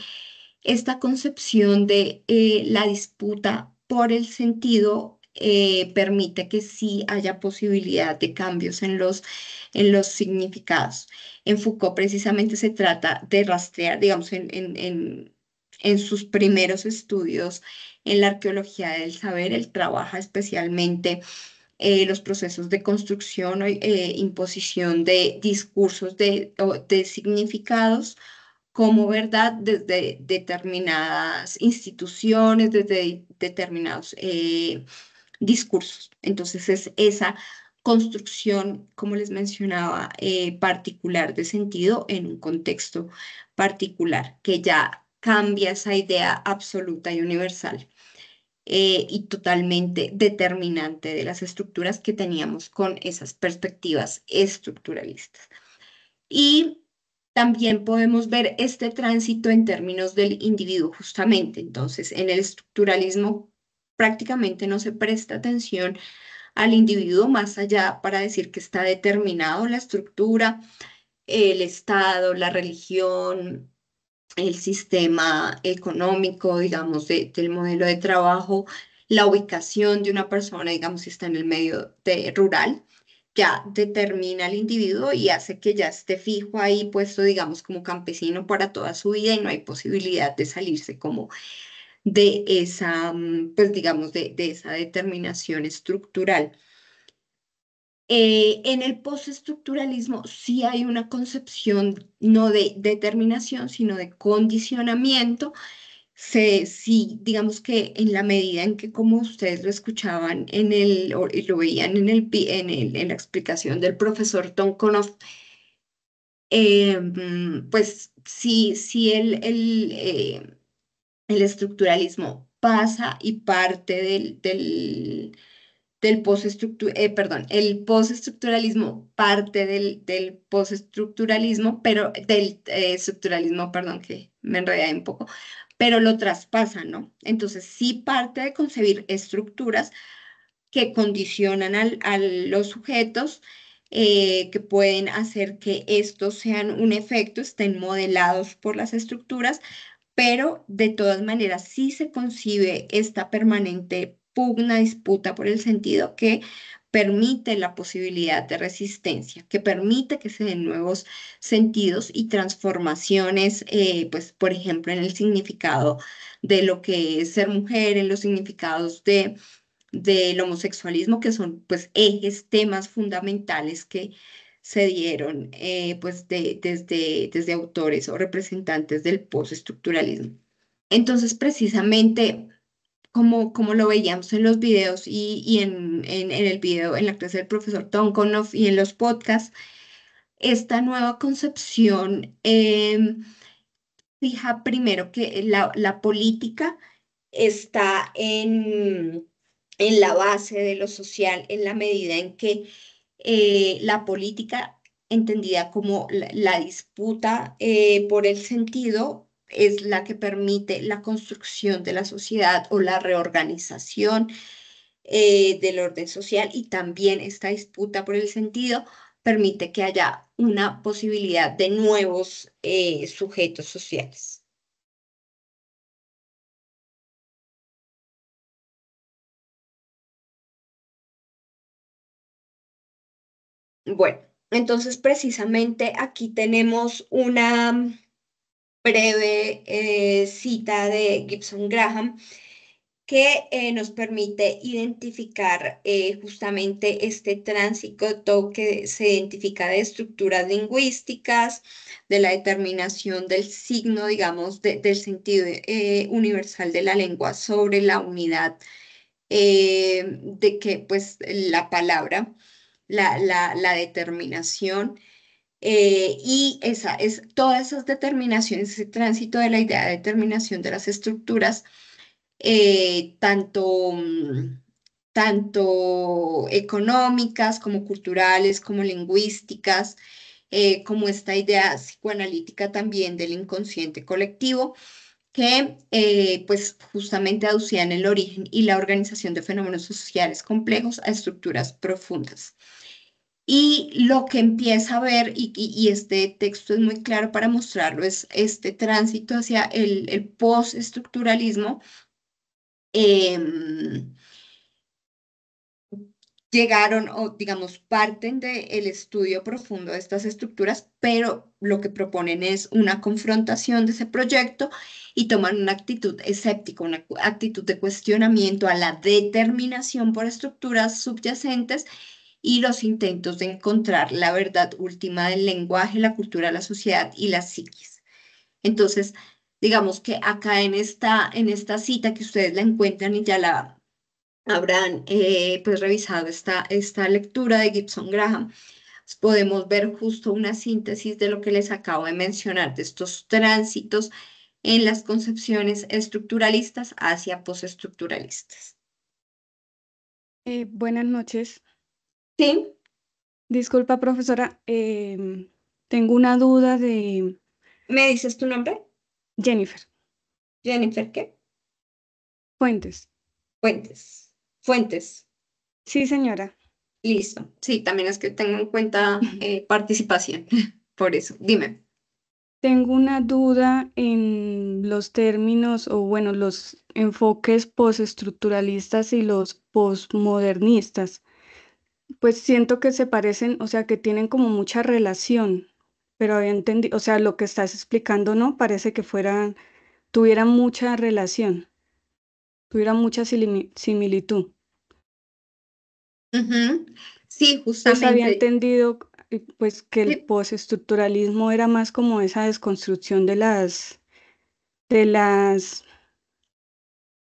esta concepción de la disputa por el sentido permite que sí haya posibilidad de cambios en los significados. En Foucault precisamente se trata de rastrear, digamos, en sus primeros estudios en la arqueología del saber, él trabaja especialmente los procesos de construcción o imposición de discursos o de significados como verdad desde determinadas instituciones, desde determinados discursos. Entonces es esa construcción, como les mencionaba, particular de sentido en un contexto particular, que ya cambia esa idea absoluta y universal y totalmente determinante de las estructuras que teníamos con esas perspectivas estructuralistas. Y también podemos ver este tránsito en términos del individuo, justamente. Entonces, en el estructuralismo prácticamente no se presta atención al individuo más allá para decir que está determinado la estructura, el Estado, la religión, el sistema económico, digamos, del modelo de trabajo, la ubicación de una persona, digamos, si está en el medio rural, ya determina al individuo y hace que ya esté fijo ahí, puesto, digamos, como campesino para toda su vida y no hay posibilidad de salirse como de esa, pues, digamos, de esa determinación estructural. En el postestructuralismo sí hay una concepción no de determinación, sino de condicionamiento. Sí, digamos que en la medida en que como ustedes lo escuchaban y lo veían en la explicación del profesor Tonkonoff, pues sí el estructuralismo pasa y parte del perdón, el postestructuralismo parte del postestructuralismo, pero del estructuralismo, perdón, que me enredé un poco, pero lo traspasa, ¿no? Entonces sí parte de concebir estructuras que condicionan a los sujetos que pueden hacer que estos sean un efecto, estén modelados por las estructuras, pero de todas maneras sí se concibe esta permanente pugna, disputa por el sentido que permite la posibilidad de resistencia, que permite que se den nuevos sentidos y transformaciones, pues por ejemplo en el significado de lo que es ser mujer, en los significados del homosexualismo, que son pues ejes, temas fundamentales que se dieron pues desde autores o representantes del postestructuralismo. Entonces, precisamente, como lo veíamos en los videos y en el video, en la clase del profesor Tonkonoff y en los podcasts, esta nueva concepción fija primero que la política está en la base de lo social, en la medida en que la política, entendida como la disputa por el sentido, es la que permite la construcción de la sociedad o la reorganización del orden social, y también esta disputa por el sentido permite que haya una posibilidad de nuevos sujetos sociales. Bueno, entonces precisamente aquí tenemos una breve cita de Gibson Graham que nos permite identificar justamente este tránsito que se identifica de estructuras lingüísticas, de la determinación del signo, digamos, del sentido universal de la lengua sobre la unidad de que pues la palabra, la determinación. Y todas esas determinaciones, ese tránsito de la idea de determinación de las estructuras, tanto, tanto económicas como culturales, como lingüísticas, como esta idea psicoanalítica también del inconsciente colectivo, que pues justamente aducían el origen y la organización de fenómenos sociales complejos a estructuras profundas. Y lo que empieza a ver, y este texto es muy claro para mostrarlo, es este tránsito hacia el postestructuralismo. em, Llegaron o digamos parten del estudio profundo de estas estructuras, pero lo que proponen es una confrontación de ese proyecto y toman una actitud escéptica, una actitud de cuestionamiento a la determinación por estructuras subyacentes y los intentos de encontrar la verdad última del lenguaje, la cultura, la sociedad y la psiquis. Entonces, digamos que acá en esta cita que ustedes la encuentran y ya la habrán pues revisado esta lectura de Gibson Graham, pues, podemos ver justo una síntesis de lo que les acabo de mencionar, de estos tránsitos en las concepciones estructuralistas hacia postestructuralistas. Buenas noches. Sí, Disculpa, profesora. Tengo una duda de ¿me dices tu nombre? Jennifer Jennifer, ¿qué? Fuentes. Fuentes. Fuentes. Sí, señora. Listo. Sí, también es que tengo en cuenta participación. Por eso, dime. Tengo una duda en los términos o, bueno, los enfoques postestructuralistas y los postmodernistas. Pues siento que se parecen, o sea, que tienen como mucha relación, pero había entendido, o sea, lo que estás explicando, ¿no? Parece que tuvieran mucha relación, tuvieran mucha similitud. Ujú. Sí, Pues había justamente. entendido pues que el Sí. postestructuralismo era más como esa desconstrucción de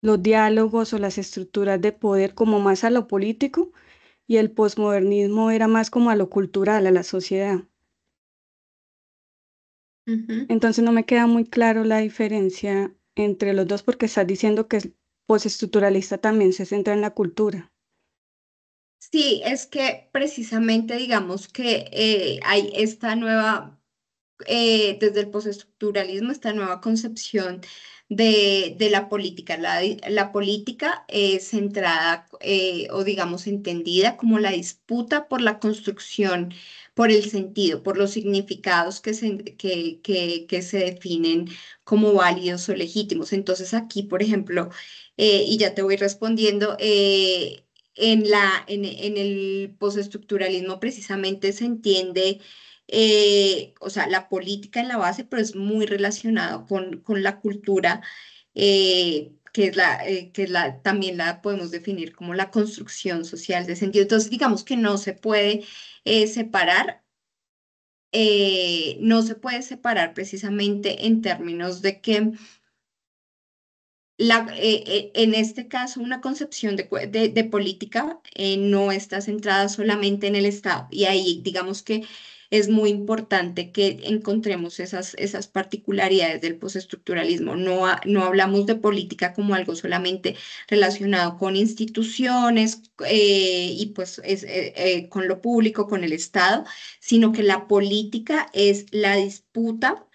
los diálogos o las estructuras de poder como más a lo político, y el posmodernismo era más como a lo cultural, a la sociedad. Ujú. Entonces no me queda muy claro la diferencia entre los dos porque estás diciendo que el postestructuralista también se centra en la cultura. Sí, es que precisamente digamos que hay esta nueva, desde el postestructuralismo, esta nueva concepción de la política. La política es centrada o digamos entendida como la disputa por la construcción, por el sentido, por los significados que se definen como válidos o legítimos. Entonces aquí, por ejemplo, y ya te voy respondiendo, en el postestructuralismo precisamente se entiende, o sea, la política en la base, pero es muy relacionado con la cultura, también la podemos definir como la construcción social de sentido. Entonces, digamos que no se puede separar, no se puede separar precisamente en términos de que en este caso, una concepción de política no está centrada solamente en el Estado. Y ahí, digamos que es muy importante que encontremos esas particularidades del postestructuralismo. No hablamos de política como algo solamente relacionado con instituciones y pues con lo público, con el Estado, sino que la política es la disputa,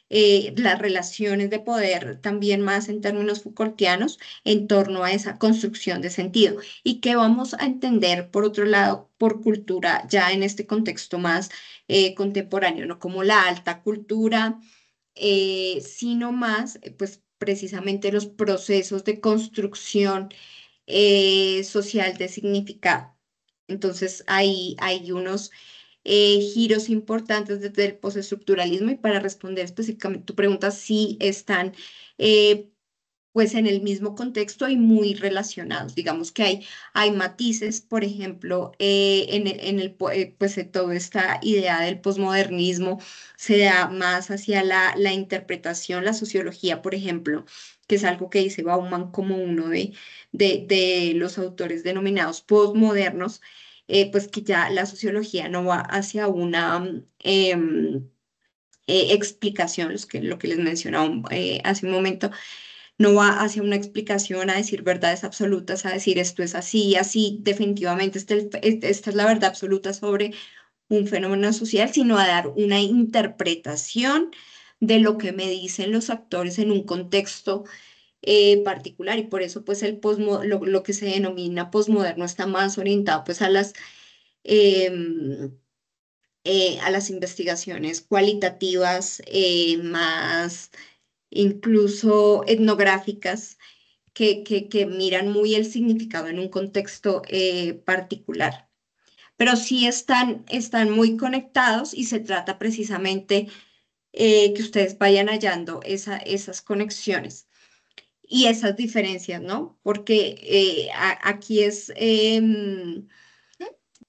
las relaciones de poder, también más en términos Foucaultianos, en torno a esa construcción de sentido. Y que vamos a entender, por otro lado, por cultura, ya en este contexto más contemporáneo, no como la alta cultura, sino más, pues precisamente los procesos de construcción social de significado. Entonces, ahí hay unos giros importantes desde el postestructuralismo, y para responder específicamente tu pregunta, sí están eh, pues en el mismo contexto y muy relacionados. Digamos que hay matices, por ejemplo, pues toda esta idea del posmodernismo se da más hacia la interpretación, la sociología, por ejemplo, que es algo que dice Bauman como uno de los autores denominados postmodernos, pues que ya la sociología no va hacia una explicación, lo que les mencionaba hace un momento, no va hacia una explicación, a decir verdades absolutas, a decir esto es así, así, definitivamente esta es la verdad absoluta sobre un fenómeno social, sino a dar una interpretación de lo que me dicen los actores en un contexto particular. Y por eso pues lo que se denomina posmoderno está más orientado pues em, a las investigaciones cualitativas, más incluso etnográficas, que miran muy el significado en un contexto particular. Pero sí están muy conectados, y se trata precisamente que ustedes vayan hallando esas conexiones y esas diferencias, ¿no? Porque aquí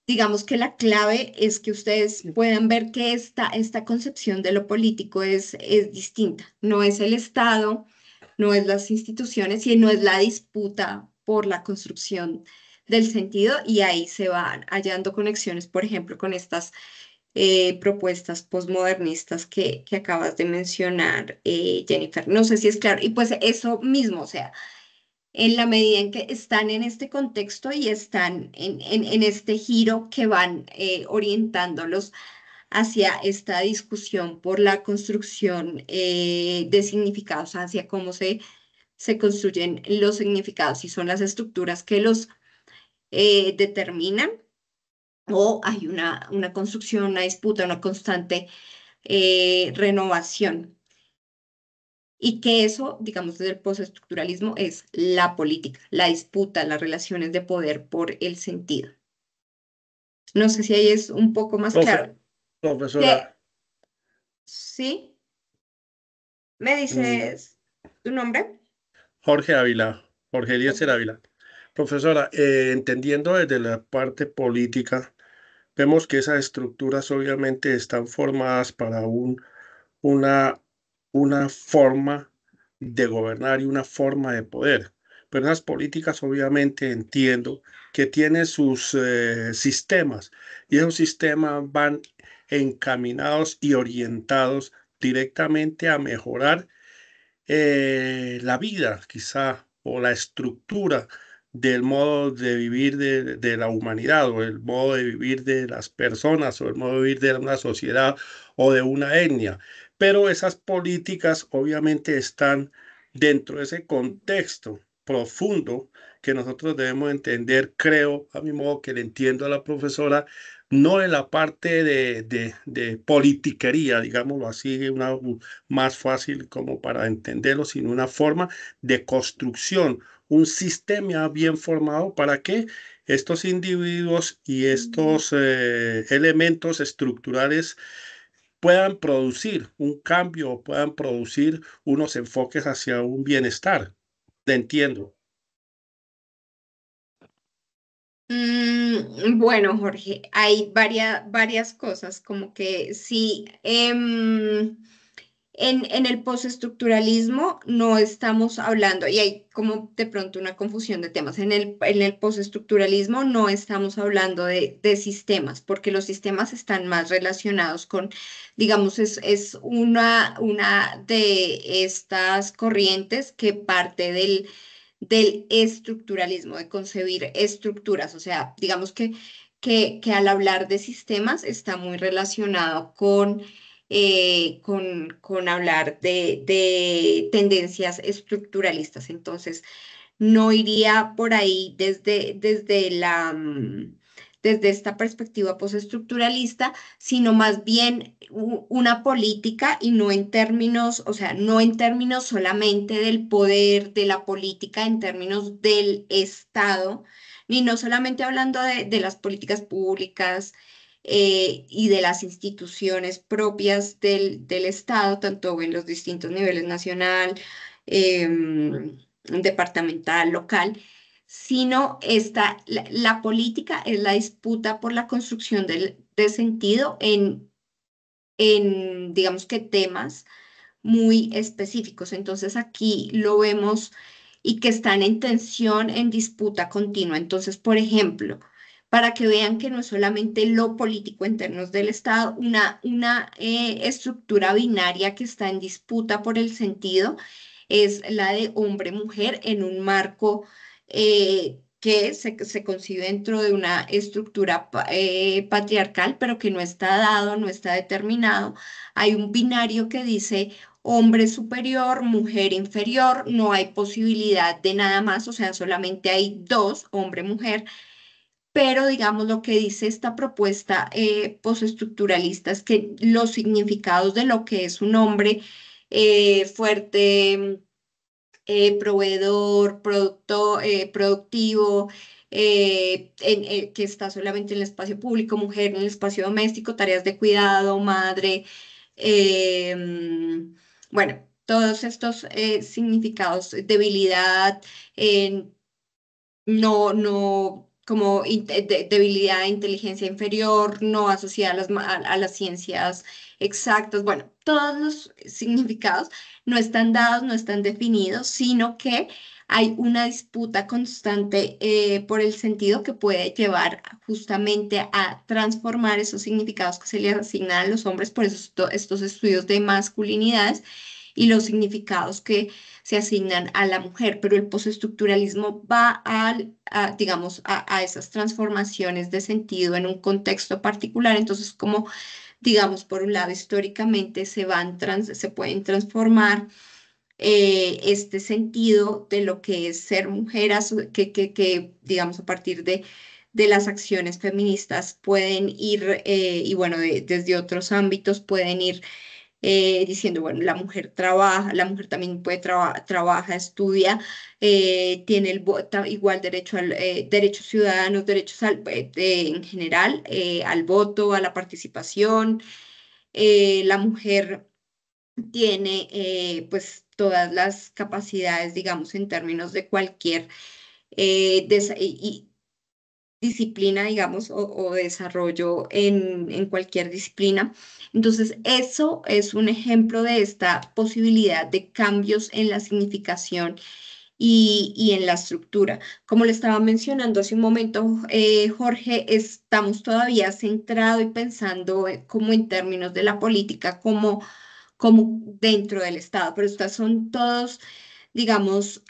digamos que la clave es que ustedes puedan ver que esta concepción de lo político es distinta. No es el Estado, no es las instituciones, sino es la disputa por la construcción del sentido, y ahí se van hallando conexiones, por ejemplo, con estas propuestas postmodernistas que acabas de mencionar, Jennifer. No sé si es claro. Y pues eso mismo, o sea, en la medida en que están en este contexto y están en este giro que van orientándolos hacia esta discusión por la construcción de significados, hacia cómo se construyen los significados y son las estructuras que los determinan, o hay una construcción, una disputa, una constante renovación. Y que eso, digamos, desde el postestructuralismo es la política, la disputa, las relaciones de poder por el sentido. No sé si ahí es un poco más Profe- claro. Profesora, ¿Qué? ¿Sí? ¿Me mm, dices tu nombre? Jorge Ávila, Jorge Eliezer Ok. Ávila. Profesora, entendiendo desde la parte política, vemos que esas estructuras obviamente están formadas para una, una forma de gobernar y una forma de poder. Pero esas políticas obviamente entiendo que tienen sus sistemas, y esos sistemas van encaminados y orientados directamente a mejorar la vida, quizá, o la estructura del modo de vivir de la humanidad, o el modo de vivir de las personas, o el modo de vivir de una sociedad o de una etnia. Pero esas políticas obviamente están dentro de ese contexto profundo que nosotros debemos entender, creo, a mi modo que le entiendo a la profesora, no en la parte de politiquería, digámoslo así, más fácil como para entenderlo, sino una forma de construcción, un sistema bien formado para que estos individuos y estos elementos estructurales puedan producir un cambio, puedan producir unos enfoques hacia un bienestar. Te entiendo. Bueno, Jorge, hay varias cosas, como que sí, en el postestructuralismo no estamos hablando, y hay como de pronto una confusión de temas, en el postestructuralismo no estamos hablando de sistemas, porque los sistemas están más relacionados con, digamos, es una de estas corrientes que parte del estructuralismo, de concebir estructuras. O sea, digamos que al hablar de sistemas está muy relacionado con hablar de tendencias estructuralistas. Entonces, no iría por ahí desde esta perspectiva postestructuralista, sino más bien una política y no en términos, o sea, no en términos solamente del poder, de la política, en términos del Estado, ni no solamente hablando de las políticas públicas y de las instituciones propias del Estado, tanto en los distintos niveles nacional, departamental, local, sino la política es la disputa por la construcción de sentido digamos que temas muy específicos. Entonces aquí lo vemos y que están en tensión, en disputa continua. Entonces, por ejemplo, para que vean que no es solamente lo político en términos del Estado, una estructura binaria que está en disputa por el sentido es la de hombre-mujer en un marco que se concibe dentro de una estructura patriarcal, pero que no está dado, no está determinado. Hay un binario que dice hombre superior, mujer inferior, no hay posibilidad de nada más, o sea, solamente hay dos, hombre-mujer, pero digamos lo que dice esta propuesta postestructuralista es que los significados de lo que es un hombre fuerte, proveedor, productivo, que está solamente en el espacio público, mujer en el espacio doméstico, tareas de cuidado, madre, bueno, todos estos significados, debilidad, no, como debilidad, inteligencia inferior, no asociada a las ciencias exactas. Bueno, todos los significados no están dados, no están definidos, sino que hay una disputa constante por el sentido que puede llevar justamente a transformar esos significados que se les asignan a los hombres, por eso estos estudios de masculinidades y los significados que se asignan a la mujer, pero el postestructuralismo va digamos, a esas transformaciones de sentido en un contexto particular. Entonces, como, digamos, por un lado, históricamente se pueden transformar este sentido de lo que es ser mujer, digamos, a partir de las acciones feministas pueden ir, y bueno, desde otros ámbitos pueden ir diciendo, bueno, la mujer trabaja, la mujer también puede trabaja, estudia, tiene igual derecho derechos ciudadanos, derechos en general, al voto, a la participación. La mujer tiene pues todas las capacidades, digamos, en términos de cualquier disciplina, digamos, o desarrollo en cualquier disciplina. Entonces, eso es un ejemplo de esta posibilidad de cambios en la significación y en la estructura. Como le estaba mencionando hace un momento, Jorge, estamos todavía centrado y pensando como en términos de la política, como dentro del Estado, pero estos son todos, digamos,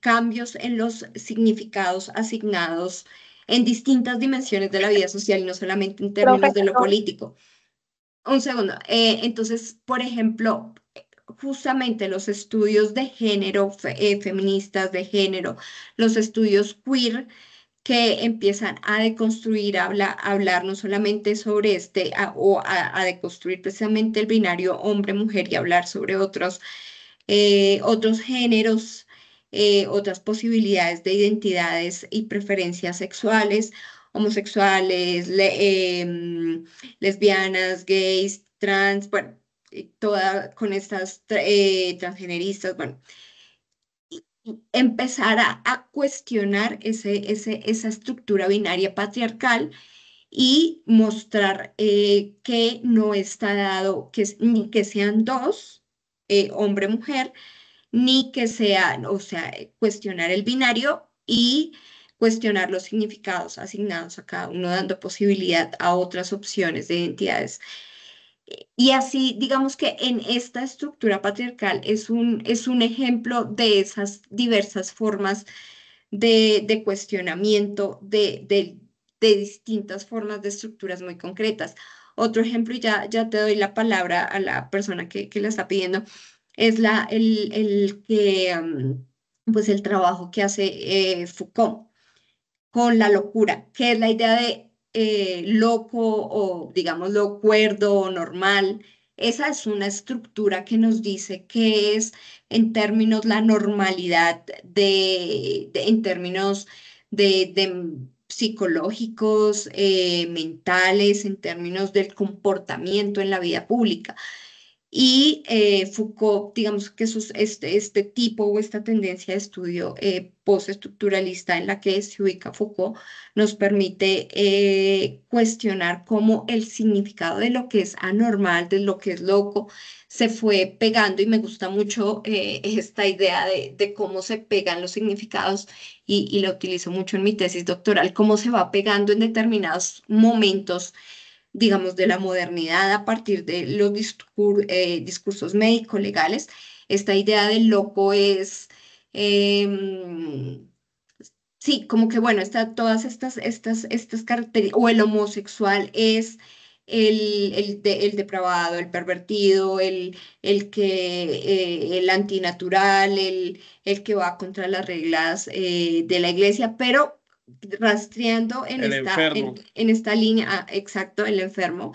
cambios en los significados asignados en distintas dimensiones de la vida social y no solamente en términos de lo Profesor, político. Un segundo. Entonces, por ejemplo, justamente los estudios de género, feministas de género, los estudios queer, que empiezan a deconstruir, a hablar no solamente sobre a deconstruir precisamente el binario hombre-mujer y hablar sobre otros géneros, otras posibilidades de identidades y preferencias sexuales, homosexuales, lesbianas, gays, trans, bueno, con estas transgeneristas, bueno, empezar a cuestionar esa estructura binaria patriarcal y mostrar que no está dado ni que sean dos, hombre-mujer, ni que sea, o sea, cuestionar el binario y cuestionar los significados asignados a cada uno, dando posibilidad a otras opciones de identidades. Y así, digamos que en esta estructura patriarcal es un ejemplo de esas diversas formas de cuestionamiento de distintas formas de estructuras muy concretas. Otro ejemplo, y ya te doy la palabra a la persona que la está pidiendo, es pues el trabajo que hace Foucault con la locura, que es la idea de loco o digámoslo cuerdo o normal. Esa es una estructura que nos dice qué es en términos la normalidad en términos de psicológicos, mentales, en términos del comportamiento en la vida pública. Y Foucault, digamos que este tipo o esta tendencia de estudio postestructuralista en la que se ubica Foucault nos permite cuestionar cómo el significado de lo que es anormal, de lo que es loco, se fue pegando y me gusta mucho esta idea de cómo se pegan los significados y la utilizo mucho en mi tesis doctoral, cómo se va pegando en determinados momentos digamos, de la modernidad a partir de los discursos médico-legales. Esta idea del loco es, em, sí, como que, bueno, todas estas características, o el homosexual es el depravado, el pervertido, el antinatural, el que va contra las reglas de la iglesia, pero rastreando en El enfermo. en esta línea, exacto, el enfermo,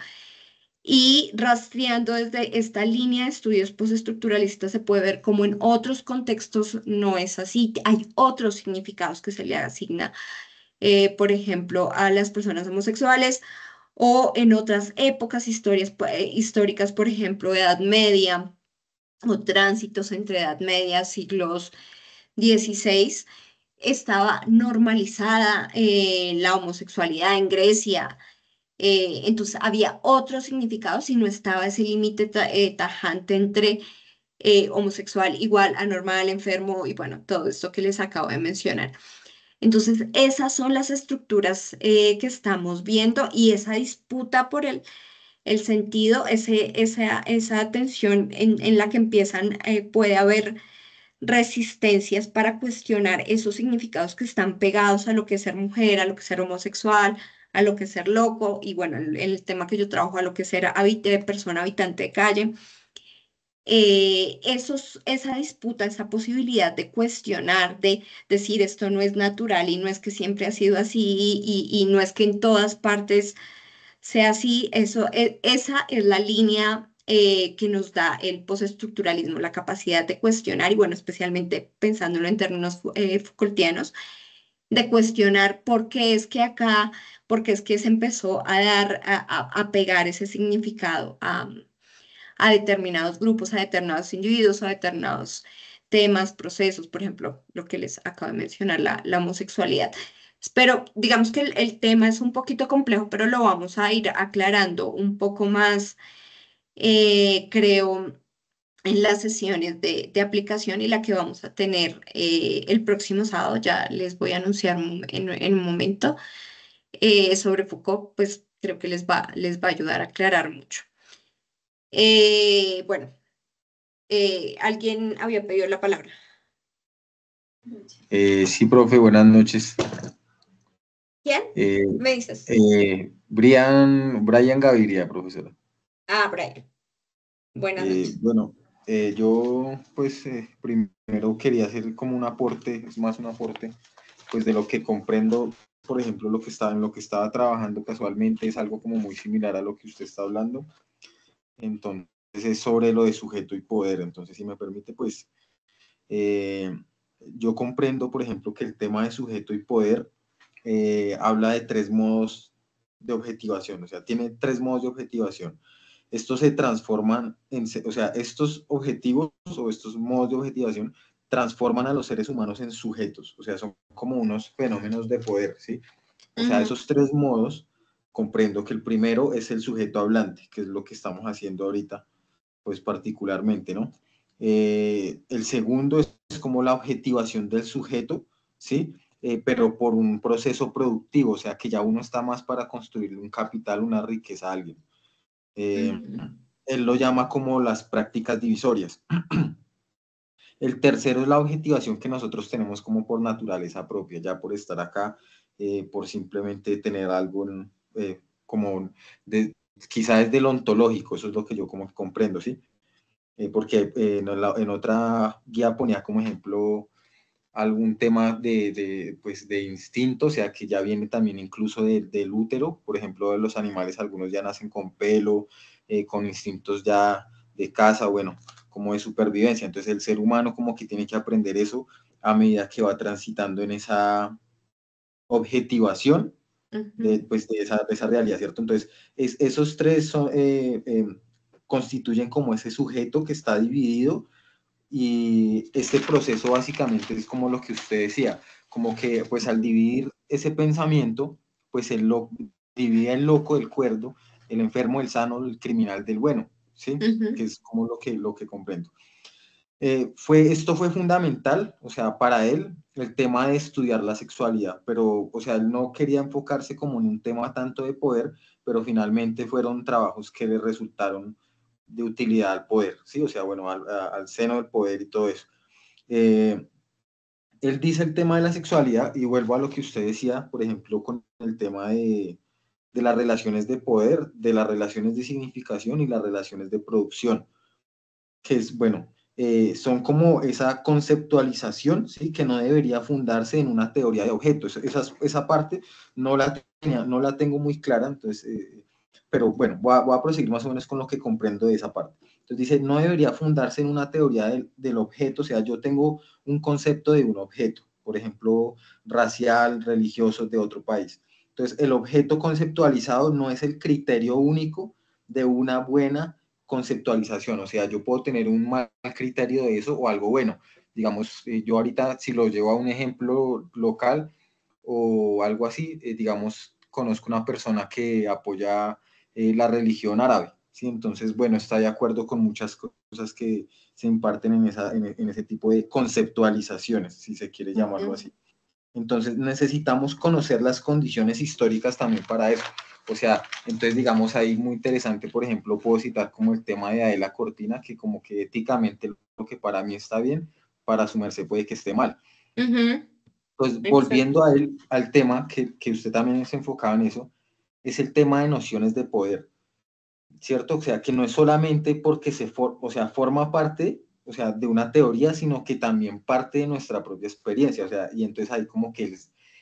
y rastreando desde esta línea de estudios postestructuralistas se puede ver cómo en otros contextos no es así, hay otros significados que se le asigna, por ejemplo, a las personas homosexuales o en otras épocas históricas, por ejemplo, Edad Media o tránsitos entre Edad Media, siglos XVI, estaba normalizada la homosexualidad en Grecia. Entonces había otros significados y no estaba ese límite tajante entre homosexual igual anormal, enfermo y bueno, todo esto que les acabo de mencionar. Entonces, esas son las estructuras que estamos viendo y esa disputa por el sentido, esa tensión en la que puede haber resistencias para cuestionar esos significados que están pegados a lo que es ser mujer, a lo que es ser homosexual, a lo que es ser loco, y bueno, el tema que yo trabajo, a lo que es ser persona habitante de calle. Esa disputa, esa posibilidad de cuestionar, de decir esto no es natural y no es que siempre ha sido así y no es que en todas partes sea así, esa es la línea que nos da el postestructuralismo, la capacidad de cuestionar, y bueno, especialmente pensándolo en términos Foucaultianos, de cuestionar por qué es que se empezó a a pegar ese significado a determinados grupos, a determinados individuos, a determinados temas, procesos, por ejemplo, lo que les acabo de mencionar, la homosexualidad. Pero digamos que el tema es un poquito complejo, pero lo vamos a ir aclarando un poco más, creo, en las sesiones de aplicación y la que vamos a tener el próximo sábado. Ya les voy a anunciar en un momento sobre Foucault, pues creo que les va a ayudar a aclarar mucho. Bueno, alguien había pedido la palabra. Sí, profe, buenas noches. ¿Quién? Eh, Me dices. Brian Gaviria, profesora. Ah, Brian. Buenas noches. Bueno, Yo, pues, primero quería hacer como un aporte, es más un aporte, pues, de lo que comprendo, por ejemplo, en lo que estaba trabajando casualmente es algo como muy similar a lo que usted está hablando. Entonces, es sobre lo de sujeto y poder. Entonces, si me permite, pues, eh, yo comprendo, por ejemplo, que el tema de sujeto y poder habla de tres modos de objetivación, o sea, tiene tres modos de objetivación. Estos se transforman o sea, estos objetivos o estos modos de objetivación transforman a los seres humanos en sujetos, o sea, son como unos fenómenos de poder, ¿sí? O sea, Ujú, esos tres modos, comprendo que el primero es el sujeto hablante, que es lo que estamos haciendo ahorita, pues particularmente, ¿no? El segundo es como la objetivación del sujeto, ¿sí? Pero por un proceso productivo, o sea, que ya uno está más para construir un capital, una riqueza a alguien. Eh, ujú, Él lo llama como las prácticas divisorias. El tercero es la objetivación que nosotros tenemos como por naturaleza propia, ya por estar acá, por simplemente tener algo como de, quizá es del ontológico, eso es lo que yo como comprendo, ¿sí? Porque en otra guía ponía como ejemplo algún tema pues de instinto, o sea, que ya viene también incluso del útero, por ejemplo, de los animales, algunos ya nacen con pelo, con instintos ya de caza, bueno, como de supervivencia. Entonces el ser humano como que tiene que aprender eso a medida que va transitando en esa objetivación ujú, pues, de esa realidad, ¿cierto? Entonces, esos tres constituyen como ese sujeto que está dividido y este proceso básicamente es como lo que usted decía, como que pues al ujú, dividir ese pensamiento, pues él lo divide el loco del cuerdo, el enfermo del sano, el criminal del bueno, ¿sí? Que ujú, es como lo que comprendo. Esto fue fundamental, o sea, para él, el tema de estudiar la sexualidad, pero, o sea, él no quería enfocarse como en un tema tanto de poder, pero finalmente fueron trabajos que le resultaron de utilidad al poder, ¿sí? O sea, bueno, al seno del poder y todo eso. Eh, Él dice el tema de la sexualidad y vuelvo a lo que usted decía, por ejemplo, con el tema de las relaciones de poder, de las relaciones de significación y las relaciones de producción que es, bueno, son como esa conceptualización, ¿sí? Que no debería fundarse en una teoría de objetos. Esa parte no la tengo muy clara, entonces, pero bueno, voy a proseguir más o menos con lo que comprendo de esa parte. Entonces dice, no debería fundarse en una teoría del objeto, o sea, yo tengo un concepto de un objeto, por ejemplo, racial, religioso de otro país. Entonces, el objeto conceptualizado no es el criterio único de una buena conceptualización, o sea, yo puedo tener un mal criterio de eso o algo bueno. Digamos, yo ahorita si lo llevo a un ejemplo local o algo así, digamos, conozco una persona que apoya la religión árabe, ¿sí? Entonces, bueno, está de acuerdo con muchas cosas que se imparten en ese tipo de conceptualizaciones, si se quiere llamarlo ujú, así. Entonces necesitamos conocer las condiciones históricas también para eso. O sea, entonces digamos ahí muy interesante, por ejemplo, puedo citar como el tema de Adela Cortina, que como que éticamente lo que para mí está bien, para su merced puede que esté mal. ujú, Pues exacto. volviendo a él, al tema que usted también se enfocaba en eso, es el tema de nociones de poder. ¿Cierto? O sea, que no es solamente porque o sea, forma parte, o sea, de una teoría, sino que también parte de nuestra propia experiencia, o sea, y entonces ahí como que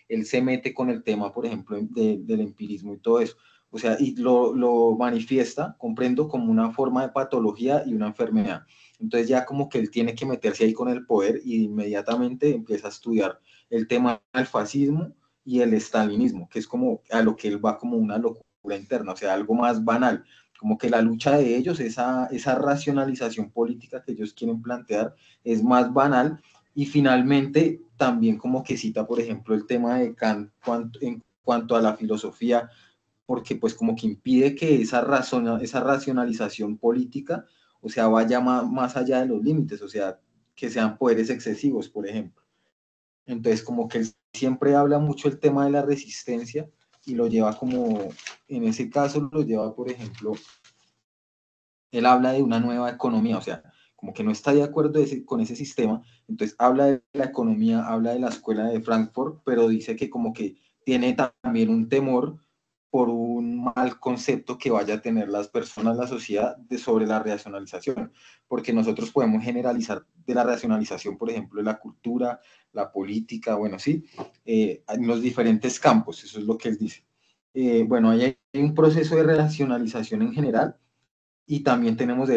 él se mete con el tema, por ejemplo, del empirismo y todo eso, o sea, y lo manifiesta, comprendo, como una forma de patología y una enfermedad. Entonces ya como que él tiene que meterse ahí con el poder y inmediatamente empieza a estudiar el tema del fascismo y el estalinismo, que es como a lo que él va como una locura interna, o sea, algo más banal como que la lucha de ellos, esa racionalización política que ellos quieren plantear es más banal y finalmente también como que cita, por ejemplo, el tema de Kant en cuanto a la filosofía, porque pues como que impide que esa racionalización política, o sea, vaya más allá de los límites, o sea, que sean poderes excesivos, por ejemplo. Entonces, como que él siempre habla mucho el tema de la resistencia y lo lleva como, en ese caso, lo lleva, por ejemplo, él habla de una nueva economía, o sea, como que no está de acuerdo con ese sistema, entonces habla de la economía, habla de la escuela de Frankfurt, pero dice que como que tiene también un temor por un mal concepto que vaya a tener las personas, la sociedad, sobre la racionalización, porque nosotros podemos generalizar de la racionalización, por ejemplo, de la cultura, la política, bueno, sí, en los diferentes campos, eso es lo que él dice. Bueno, hay un proceso de racionalización en general, y también tenemos que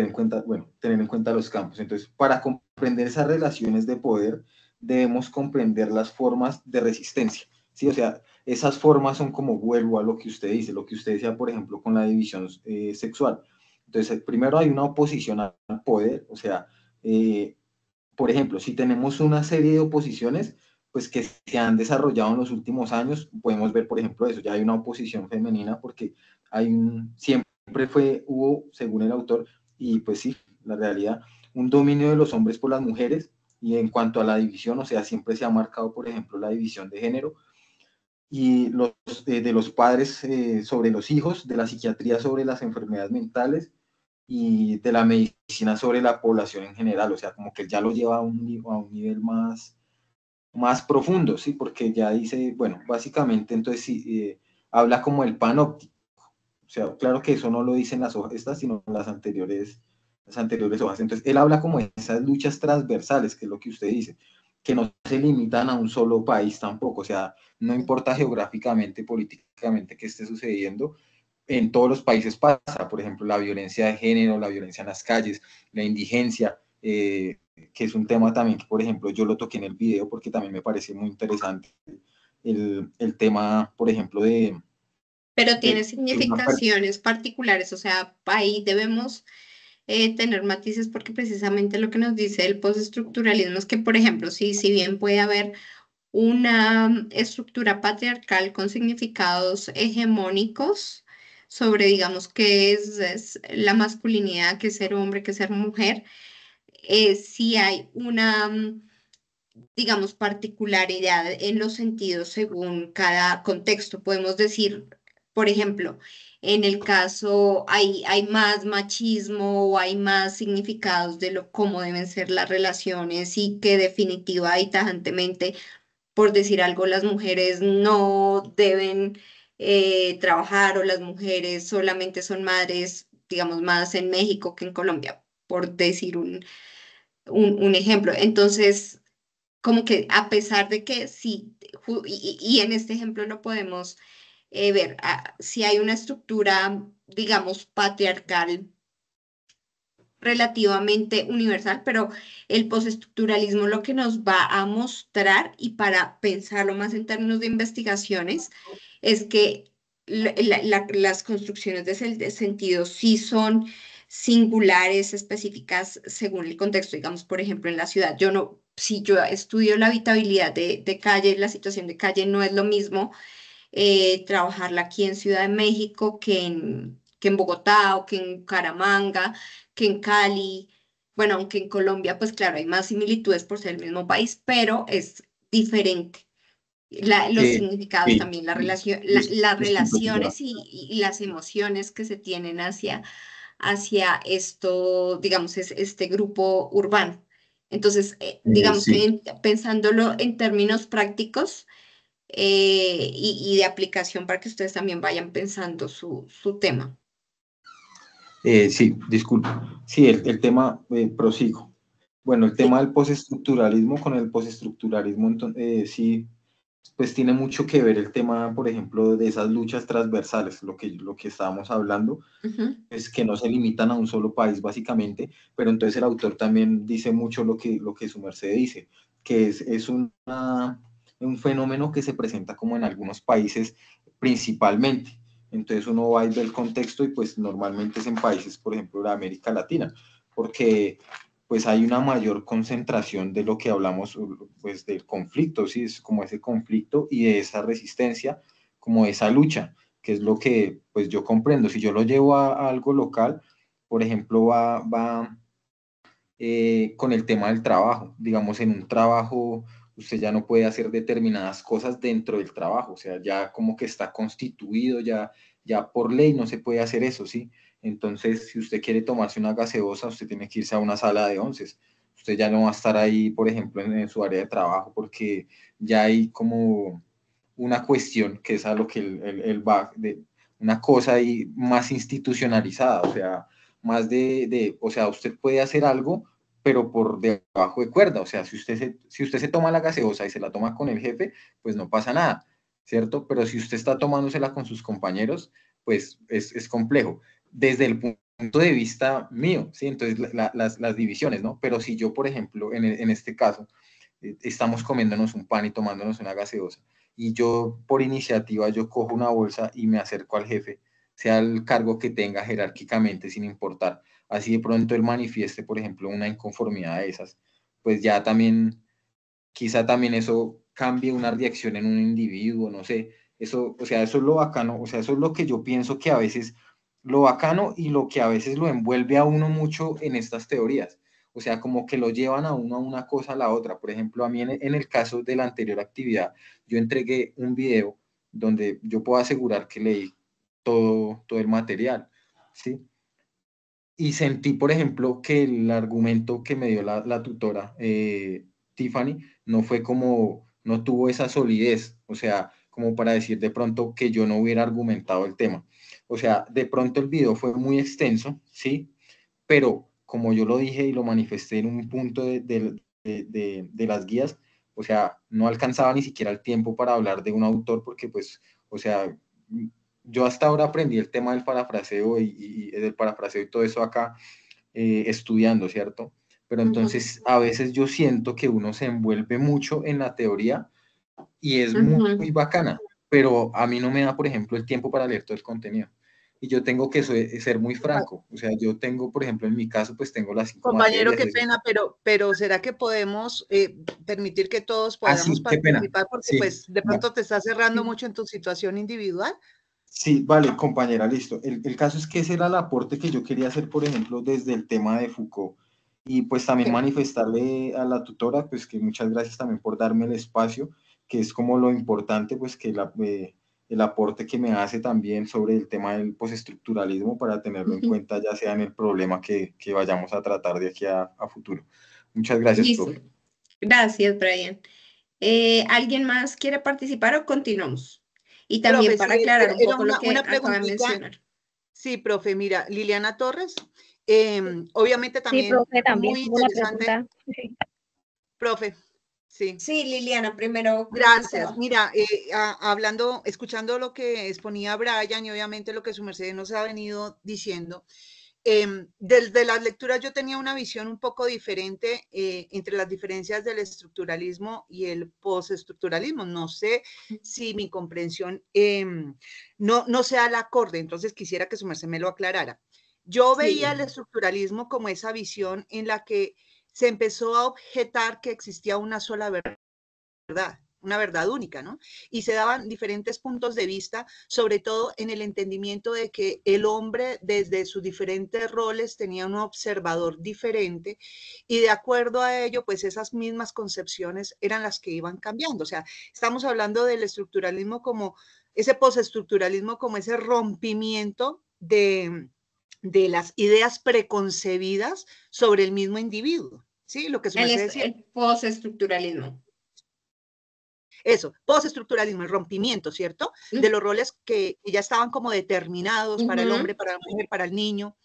tener en cuenta los campos. Entonces, para comprender esas relaciones de poder, debemos comprender las formas de resistencia, ¿sí? O sea, esas formas son, como vuelvo a lo que usted dice, lo que usted decía, por ejemplo, con la división sexual. Entonces, primero hay una oposición al poder, o sea, por ejemplo, si tenemos una serie de oposiciones, pues que se han desarrollado en los últimos años, podemos ver, por ejemplo, eso, ya hay una oposición femenina porque siempre hubo, según el autor, y pues sí, la realidad, un dominio de los hombres por las mujeres, y en cuanto a la división, o sea, siempre se ha marcado, por ejemplo, la división de género, y de los padres sobre los hijos, de la psiquiatría sobre las enfermedades mentales, y de la medicina sobre la población en general, o sea, como que ya lo lleva a un nivel más profundo, ¿sí? Porque ya dice, bueno, básicamente entonces sí, habla como el panóptico, o sea, claro que eso no lo dicen las hojas estas, sino las anteriores hojas. Entonces, él habla como de esas luchas transversales, que es lo que usted dice, que no se limitan a un solo país tampoco, o sea, no importa geográficamente, políticamente qué esté sucediendo, en todos los países pasa, por ejemplo, la violencia de género, la violencia en las calles, la indigencia, que es un tema también que, por ejemplo, yo lo toqué en el video porque también me parece muy interesante el tema, por ejemplo, Pero tiene de una significaciones particulares, o sea, ahí debemos tener matices porque precisamente lo que nos dice el postestructuralismo es que, por ejemplo, si bien puede haber una estructura patriarcal con significados hegemónicos sobre, digamos, qué es la masculinidad, qué es ser hombre, qué es ser mujer, sí hay una, digamos, particularidad en los sentidos según cada contexto. Podemos decir, por ejemplo, en el caso hay más machismo o hay más significados de cómo deben ser las relaciones y que definitiva y tajantemente, por decir algo, las mujeres no deben trabajar o las mujeres solamente son madres, digamos, más en México que en Colombia, por decir un ejemplo. Entonces, como que a pesar de que sí, y en este ejemplo lo podemos ver, si hay una estructura, digamos, patriarcal relativamente universal, pero el postestructuralismo lo que nos va a mostrar, y para pensarlo más en términos de investigaciones, es que las construcciones de sentido sí son singulares, específicas según el contexto. Digamos, por ejemplo, en la ciudad, yo no, si yo estudio la habitabilidad de calle, la situación de calle no es lo mismo trabajarla aquí en Ciudad de México que en Bogotá o que en Caramanga, que en Cali. Bueno, aunque en Colombia, pues claro, hay más similitudes por ser el mismo país, pero es diferente. Los significados sí, también, la relación, las disculpe, señora. relaciones y las emociones que se tienen hacia esto, digamos, es este grupo urbano. Entonces, digamos que Sí. pensándolo en términos prácticos, y de aplicación para que ustedes también vayan pensando su tema. Sí, disculpe. Sí, el tema, prosigo. Bueno, el tema Sí. del postestructuralismo, con el postestructuralismo, sí, pues tiene mucho que ver el tema, por ejemplo, de esas luchas transversales, lo que estábamos hablando, Ujú. es que no se limitan a un solo país, básicamente, pero entonces el autor también dice mucho lo que su merced dice, que es un fenómeno que se presenta como en algunos países principalmente. Entonces uno va y ve el contexto y pues normalmente es en países, por ejemplo, de América Latina, porque pues hay una mayor concentración de lo que hablamos, pues del conflicto, ¿sí? Es como ese conflicto y de esa resistencia, como esa lucha, que es lo que pues yo comprendo. Si yo lo llevo a algo local, por ejemplo, va con el tema del trabajo. Digamos, en un trabajo usted ya no puede hacer determinadas cosas dentro del trabajo, o sea, ya como que está constituido, ya por ley no se puede hacer eso, ¿sí? Entonces, si usted quiere tomarse una gaseosa, usted tiene que irse a una sala de onces. Usted ya no va a estar ahí, por ejemplo, en su área de trabajo, porque ya hay como una cuestión que es a lo que él va, una cosa ahí más institucionalizada, o sea, más o sea, usted puede hacer algo, pero por debajo de cuerda, o sea, si usted se toma la gaseosa y se la toma con el jefe, pues no pasa nada, ¿cierto? Pero si usted está tomándosela con sus compañeros, pues es complejo. Desde el punto de vista mío, ¿sí? Entonces, las divisiones, ¿no? Pero si yo, por ejemplo, en este caso, estamos comiéndonos un pan y tomándonos una gaseosa, y yo, por iniciativa, yo cojo una bolsa y me acerco al jefe, sea el cargo que tenga jerárquicamente, sin importar. Así de pronto él manifieste, por ejemplo, una inconformidad de esas, pues ya también, quizá también eso cambie una reacción en un individuo, no sé. Eso, o sea, eso es lo bacano, o sea, eso es lo que yo pienso que a veces, lo bacano y lo que a veces lo envuelve a uno mucho en estas teorías. O sea, como que lo llevan a uno a una cosa a la otra. Por ejemplo, a mí en el caso de la anterior actividad, yo entregué un video donde yo puedo asegurar que leí todo el material, ¿sí? Y sentí, por ejemplo, que el argumento que me dio la tutora, Tiffany, no fue como, no tuvo esa solidez, o sea, como para decir de pronto que yo no hubiera argumentado el tema. O sea, de pronto el video fue muy extenso, ¿sí? Pero como yo lo dije y lo manifesté en un punto de las guías, o sea, no alcanzaba ni siquiera el tiempo para hablar de un autor porque pues, o sea, yo hasta ahora aprendí el tema del parafraseo y del parafraseo y todo eso acá estudiando, ¿cierto? Pero entonces a veces yo siento que uno se envuelve mucho en la teoría y es muy bacana, pero a mí no me da, por ejemplo, el tiempo para leer todo el contenido. Y yo tengo que ser muy franco. O sea, yo tengo, por ejemplo, en mi caso, pues tengo las 5 Compañero, materias. qué pena, pero ¿será que podemos permitir que todos Ah, podamos sí, qué pena. participar? Porque Sí, pues de pronto va. te estás cerrando mucho en tu situación individual. Sí, vale, compañera, listo. El caso es que ese era el aporte que yo quería hacer, por ejemplo, desde el tema de Foucault. Y pues también manifestarle a la tutora, pues que muchas gracias también por darme el espacio, que es como lo importante, pues que el aporte que me hace también sobre el tema del postestructuralismo para tenerlo en cuenta, ya sea en el problema que vayamos a tratar de aquí a futuro. Muchas gracias, Listo. profe. Gracias, Brian. ¿Alguien más quiere participar o continuamos? Y también Profe, para sí, aclarar un era poco lo que una acaba de preguntita. mencionar. Sí, profe, mira, Liliana Torres, obviamente Sí, también profe, también muy tengo una interesante. pregunta. Profe, sí. Sí, Liliana, primero. Gracias. Mira, hablando, escuchando lo que exponía Brian y obviamente lo que su merced nos ha venido diciendo, desde las lecturas yo tenía una visión un poco diferente entre las diferencias del estructuralismo y el postestructuralismo. No sé si mi comprensión no sea la acorde, entonces quisiera que su merced me lo aclarara. Yo veía el estructuralismo como esa visión en la que se empezó a objetar que existía una sola verdad, una verdad única, ¿no? Y se daban diferentes puntos de vista, sobre todo en el entendimiento de que el hombre desde sus diferentes roles tenía un observador diferente y de acuerdo a ello, pues esas mismas concepciones eran las que iban cambiando. O sea, estamos hablando del estructuralismo como ese postestructuralismo, como ese rompimiento de las ideas preconcebidas sobre el mismo individuo. ¿Sí? Lo que su merced decía. El postestructuralismo. Eso, postestructuralismo, el rompimiento, ¿cierto? De los roles que ya estaban como determinados para el hombre, para la mujer, para el niño.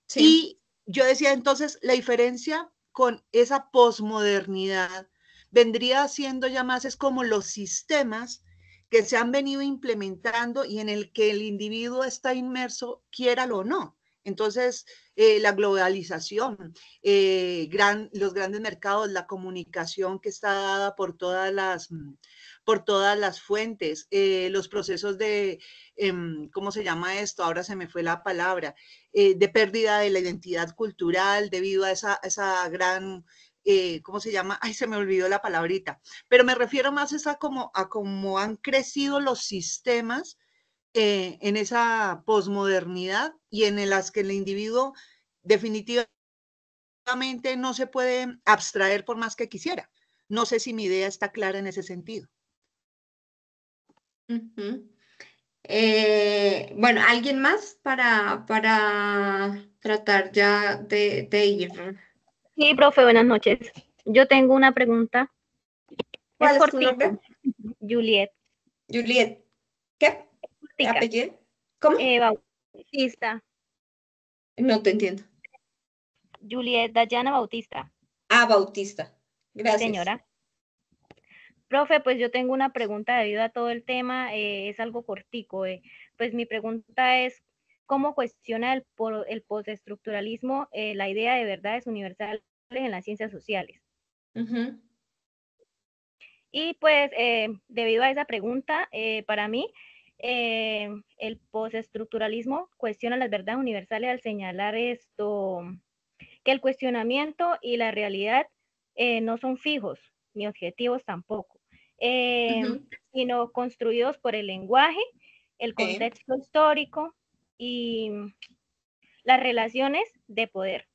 Sí. Y yo decía entonces, la diferencia con esa posmodernidad vendría siendo ya más, es como los sistemas que se han venido implementando y en el que el individuo está inmerso, quiéralo o no. Entonces, la globalización, los grandes mercados, la comunicación que está dada por todas las fuentes, los procesos de, ¿cómo se llama esto? Ahora se me fue la palabra, de pérdida de la identidad cultural debido a esa gran, ¿cómo se llama? Ay, se me olvidó la palabrita, pero me refiero más a cómo han crecido los sistemas en esa posmodernidad y en las que el individuo definitivamente no se puede abstraer por más que quisiera. No sé si mi idea está clara en ese sentido. Bueno, ¿alguien más para tratar ya de ir? Sí, profe, buenas noches. Yo tengo una pregunta. ¿Cuál Es es tu nombre? cortita. Juliet. Juliet. ¿Qué? Cortica. ¿Apellido? ¿Cómo? Bautista, No te entiendo. Juliet Dayana Bautista. Ah, Bautista. Sí, Gracias. señora. Profe, pues yo tengo una pregunta debido a todo el tema, es algo cortico. Pues mi pregunta es, ¿cómo cuestiona el postestructuralismo la idea de verdades universales en las ciencias sociales? Ujú. Y pues debido a esa pregunta, para mí, el postestructuralismo cuestiona las verdades universales al señalar esto, que el cuestionamiento y la realidad no son fijos, ni objetivos tampoco, Ujú. sino construidos por el lenguaje, el Sí. contexto histórico y las relaciones de poder.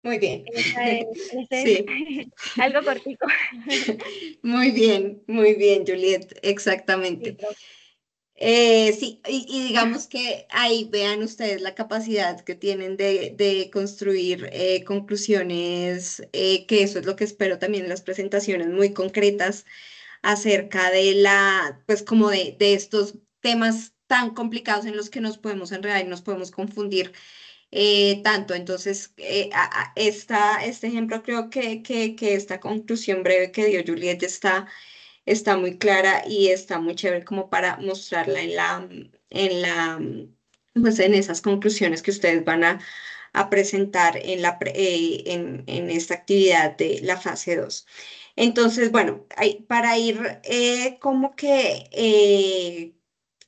Muy bien. Ese Sí. es algo cortico. Muy bien, Juliet, Sí, exactamente. profe. Sí, y digamos que ahí vean ustedes la capacidad que tienen de construir conclusiones, que eso es lo que espero también en las presentaciones muy concretas acerca de pues como de estos temas tan complicados en los que nos podemos enredar y nos podemos confundir tanto. Entonces, este ejemplo creo que esta conclusión breve que dio Juliet está muy clara y está muy chévere como para mostrarla pues en esas conclusiones que ustedes van a presentar en esta actividad de la fase 2. Entonces, bueno, para ir como que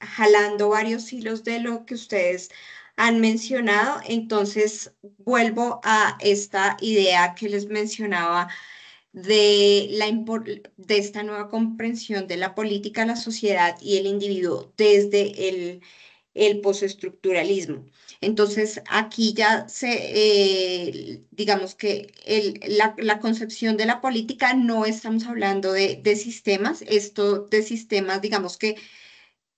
jalando varios hilos de lo que ustedes han mencionado, entonces vuelvo a esta idea que les mencionaba de esta nueva comprensión de la política, la sociedad y el individuo desde el postestructuralismo. Entonces, aquí ya digamos que la concepción de la política no estamos hablando de sistemas, esto de sistemas, digamos que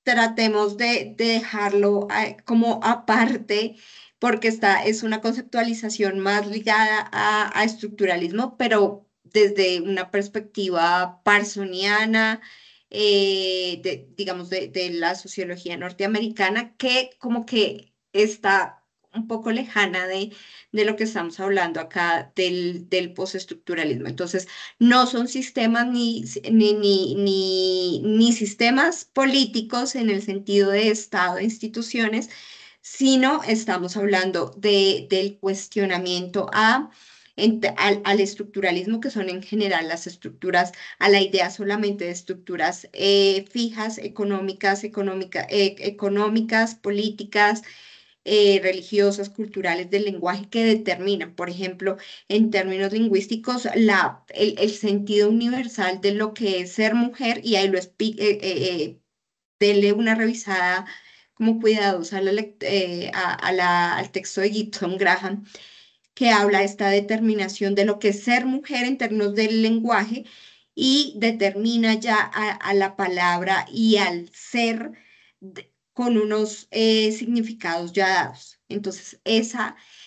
tratemos de dejarlo como aparte, porque es una conceptualización más ligada a estructuralismo, pero desde una perspectiva parsoniana, digamos, de la sociología norteamericana, que como que está un poco lejana de lo que estamos hablando acá del postestructuralismo. Entonces, no son sistemas ni sistemas políticos en el sentido de Estado e instituciones, sino estamos hablando del cuestionamiento al estructuralismo, que son en general las estructuras, a la idea solamente de estructuras fijas, económicas, políticas, religiosas, culturales del lenguaje que determinan, por ejemplo, en términos lingüísticos, el sentido universal de lo que es ser mujer, y ahí denle una revisada como cuidadosa al texto de Gibson Graham, que habla de esta determinación de lo que es ser mujer en términos del lenguaje y determina ya a la palabra y al ser con unos significados ya dados. Entonces, ese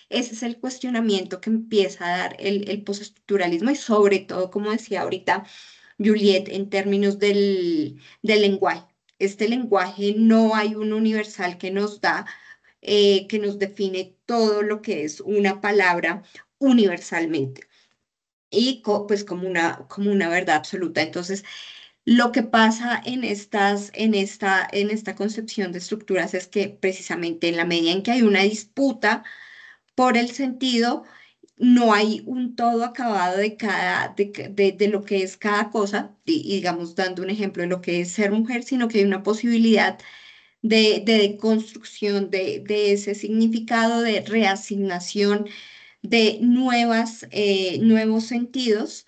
es el cuestionamiento que empieza a dar el postestructuralismo y sobre todo, como decía ahorita Juliet, en términos del lenguaje. Este lenguaje no hay un universal que nos define todo lo que es una palabra universalmente y pues como una verdad absoluta. Entonces, lo que pasa en esta concepción de estructuras es que precisamente en la medida en que hay una disputa por el sentido, no hay un todo acabado de lo que es cada cosa, y digamos dando un ejemplo de lo que es ser mujer, sino que hay una posibilidad de construcción de ese significado, de reasignación de nuevos sentidos,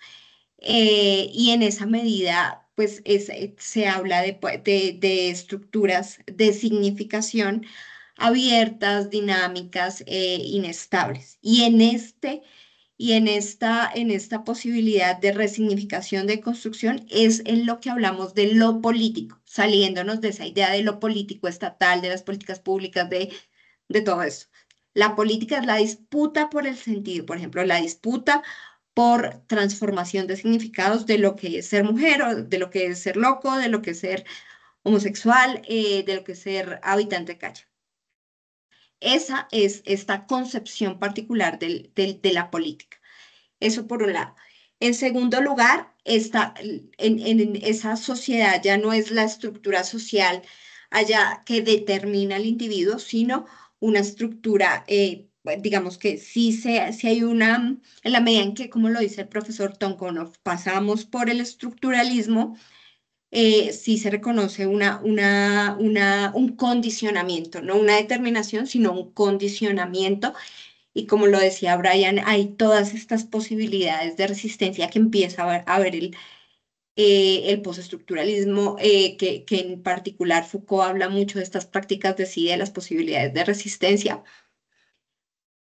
y en esa medida, pues se habla de estructuras de significación abiertas, dinámicas, inestables. En esta posibilidad de resignificación de construcción es en lo que hablamos de lo político, saliéndonos de esa idea de lo político estatal, de las políticas públicas, de todo eso. La política es la disputa por el sentido, por ejemplo, la disputa por transformación de significados de lo que es ser mujer o de lo que es ser loco, de lo que es ser homosexual, de lo que es ser habitante de calle. Esa es esta concepción particular de la política. Eso por un lado. En segundo lugar, en esa sociedad ya no es la estructura social allá que determina al individuo, sino una estructura, digamos que sí hay una, en la medida en que, como lo dice el profesor Tonkonov, pasamos por el estructuralismo, sí se reconoce un condicionamiento, no una determinación, sino un condicionamiento. Y como lo decía Brian, hay todas estas posibilidades de resistencia que empieza a ver el postestructuralismo, que en particular Foucault habla mucho de estas prácticas de sí, de las posibilidades de resistencia.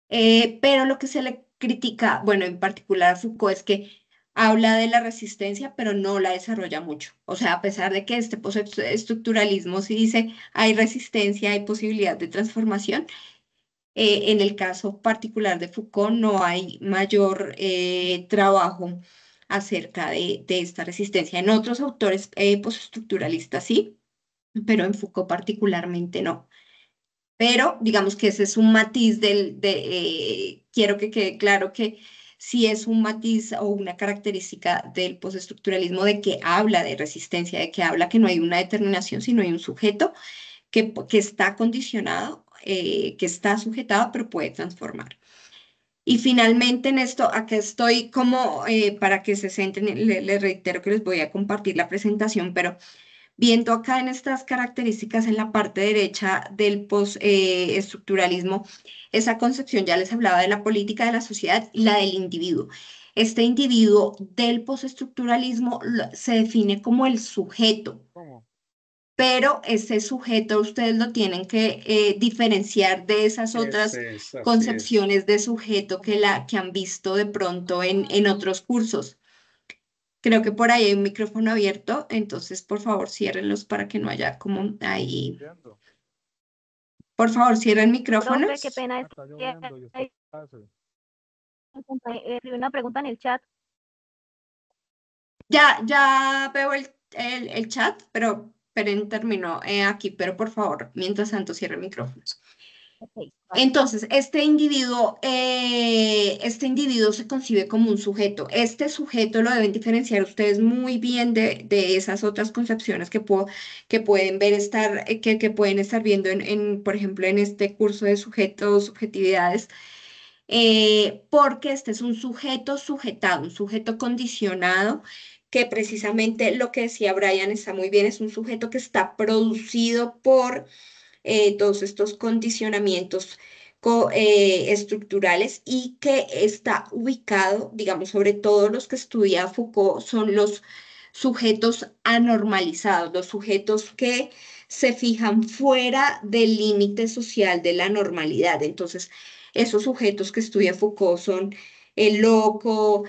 Pero lo que se le critica, bueno, en particular a Foucault, es que habla de la resistencia, pero no la desarrolla mucho. O sea, a pesar de que este postestructuralismo sí dice hay resistencia, hay posibilidad de transformación, en el caso particular de Foucault no hay mayor trabajo acerca de esta resistencia. En otros autores postestructuralistas sí, pero en Foucault particularmente no. Pero digamos que ese es un matiz quiero que quede claro que sí es un matiz o una característica del postestructuralismo de que habla de resistencia, de que habla que no hay una determinación, sino hay un sujeto que está condicionado, que está sujetado, pero puede transformar. Y finalmente en esto, acá estoy como para que se centren, les reitero que les voy a compartir la presentación, pero viendo acá en estas características en la parte derecha del postestructuralismo, esa concepción ya les hablaba de la política de la sociedad y la del individuo. Este individuo del postestructuralismo se define como el sujeto, ¿Cómo? pero ese sujeto ustedes lo tienen que diferenciar de esas otras Así es. concepciones de sujeto que han visto de pronto en otros cursos. Creo que por ahí hay un micrófono abierto, entonces por favor ciérrenlos para que no haya como ahí. Lloviendo. Por favor, cierren Profe, qué micrófonos. pena. Está lloviendo y está fácil. Escribí una pregunta en el chat. Ya veo el chat, pero en término aquí, pero por favor, mientras tanto cierren micrófonos. Okay, vale. Entonces, este individuo se concibe como un sujeto. Este sujeto lo deben diferenciar ustedes muy bien de esas otras concepciones que pueden ver que pueden estar viendo por ejemplo, en este curso de sujetos, subjetividades, porque este es un sujeto sujetado, un sujeto condicionado, que precisamente lo que decía Brian está muy bien, es un sujeto que está producido por todos estos condicionamientos estructurales y que está ubicado, digamos, sobre todo los que estudia Foucault, son los sujetos anormalizados, los sujetos que se fijan fuera del límite social de la normalidad. Entonces, esos sujetos que estudia Foucault son el loco,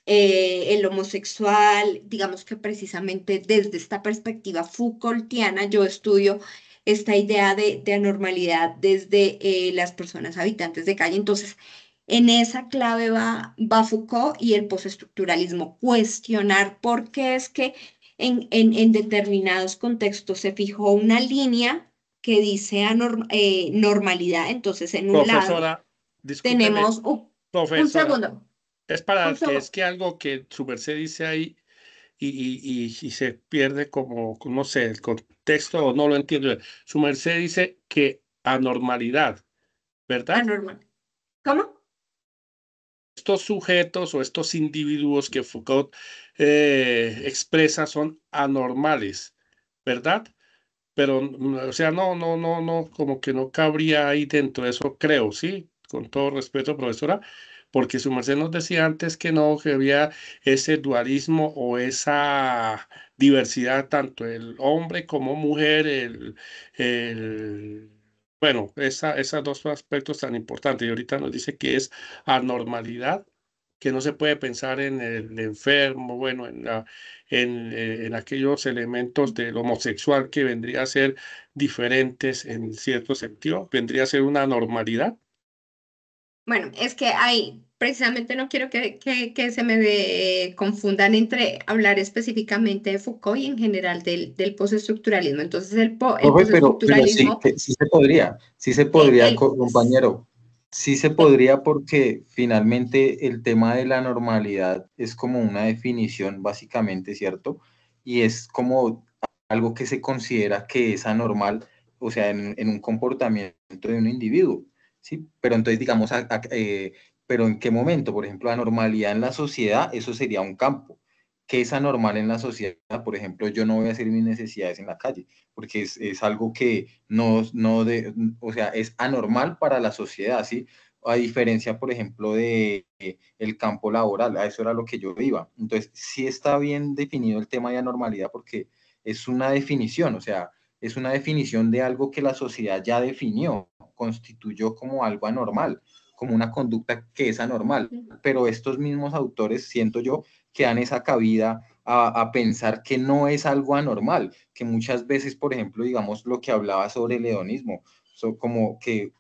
el homosexual, digamos que precisamente desde esta perspectiva Foucaultiana yo estudio esta idea de anormalidad desde las personas habitantes de calle. Entonces, en esa clave va Foucault y el postestructuralismo, cuestionar por qué es que en determinados contextos se fijó una línea que dice normalidad. Entonces, en un lado Profesora, discúlpeme, tenemos un profesora, segundo, es un para que es segundo. que algo que su merced dice ahí y se pierde como, no sé, el contexto o no lo entiendo. Su merced dice que anormalidad, ¿verdad? Anormal. ¿Cómo? Estos sujetos o estos individuos que Foucault expresa son anormales, ¿verdad? Pero, o sea, no, como que no cabría ahí dentro de eso, creo, ¿sí? Con todo respeto, profesora, porque su merced nos decía antes que no, que había ese dualismo o esa diversidad, tanto el hombre como mujer, bueno, esos dos aspectos tan importantes. Y ahorita nos dice que es anormalidad, que no se puede pensar en el enfermo, bueno, en aquellos elementos del homosexual que vendría a ser diferentes en cierto sentido, vendría a ser una normalidad. Bueno, es que hay, precisamente no quiero que se me confundan entre hablar específicamente de Foucault y en general del postestructuralismo. Entonces, el Profe, pero sí, postestructuralismo, sí se podría, el, compañero, sí se podría porque finalmente el tema de la normalidad es como una definición básicamente, ¿cierto? Y es como algo que se considera que es anormal, o sea, en un comportamiento de un individuo, ¿sí? Pero entonces, digamos, pero ¿en qué momento? Por ejemplo, anormalidad en la sociedad, eso sería un campo. ¿Qué es anormal en la sociedad? Por ejemplo, yo no voy a hacer mis necesidades en la calle porque es algo que o sea, es anormal para la sociedad, ¿sí? A diferencia, por ejemplo, de el campo laboral, a eso era lo que yo iba. Entonces, sí está bien definido el tema de anormalidad porque es una definición, o sea, es una definición de algo que la sociedad ya definió, constituyó como algo anormal, como una conducta que es anormal. Pero estos mismos autores, siento yo, que dan esa cabida a pensar que no es algo anormal, que muchas veces, por ejemplo, digamos lo que hablaba sobre el hedonismo, como que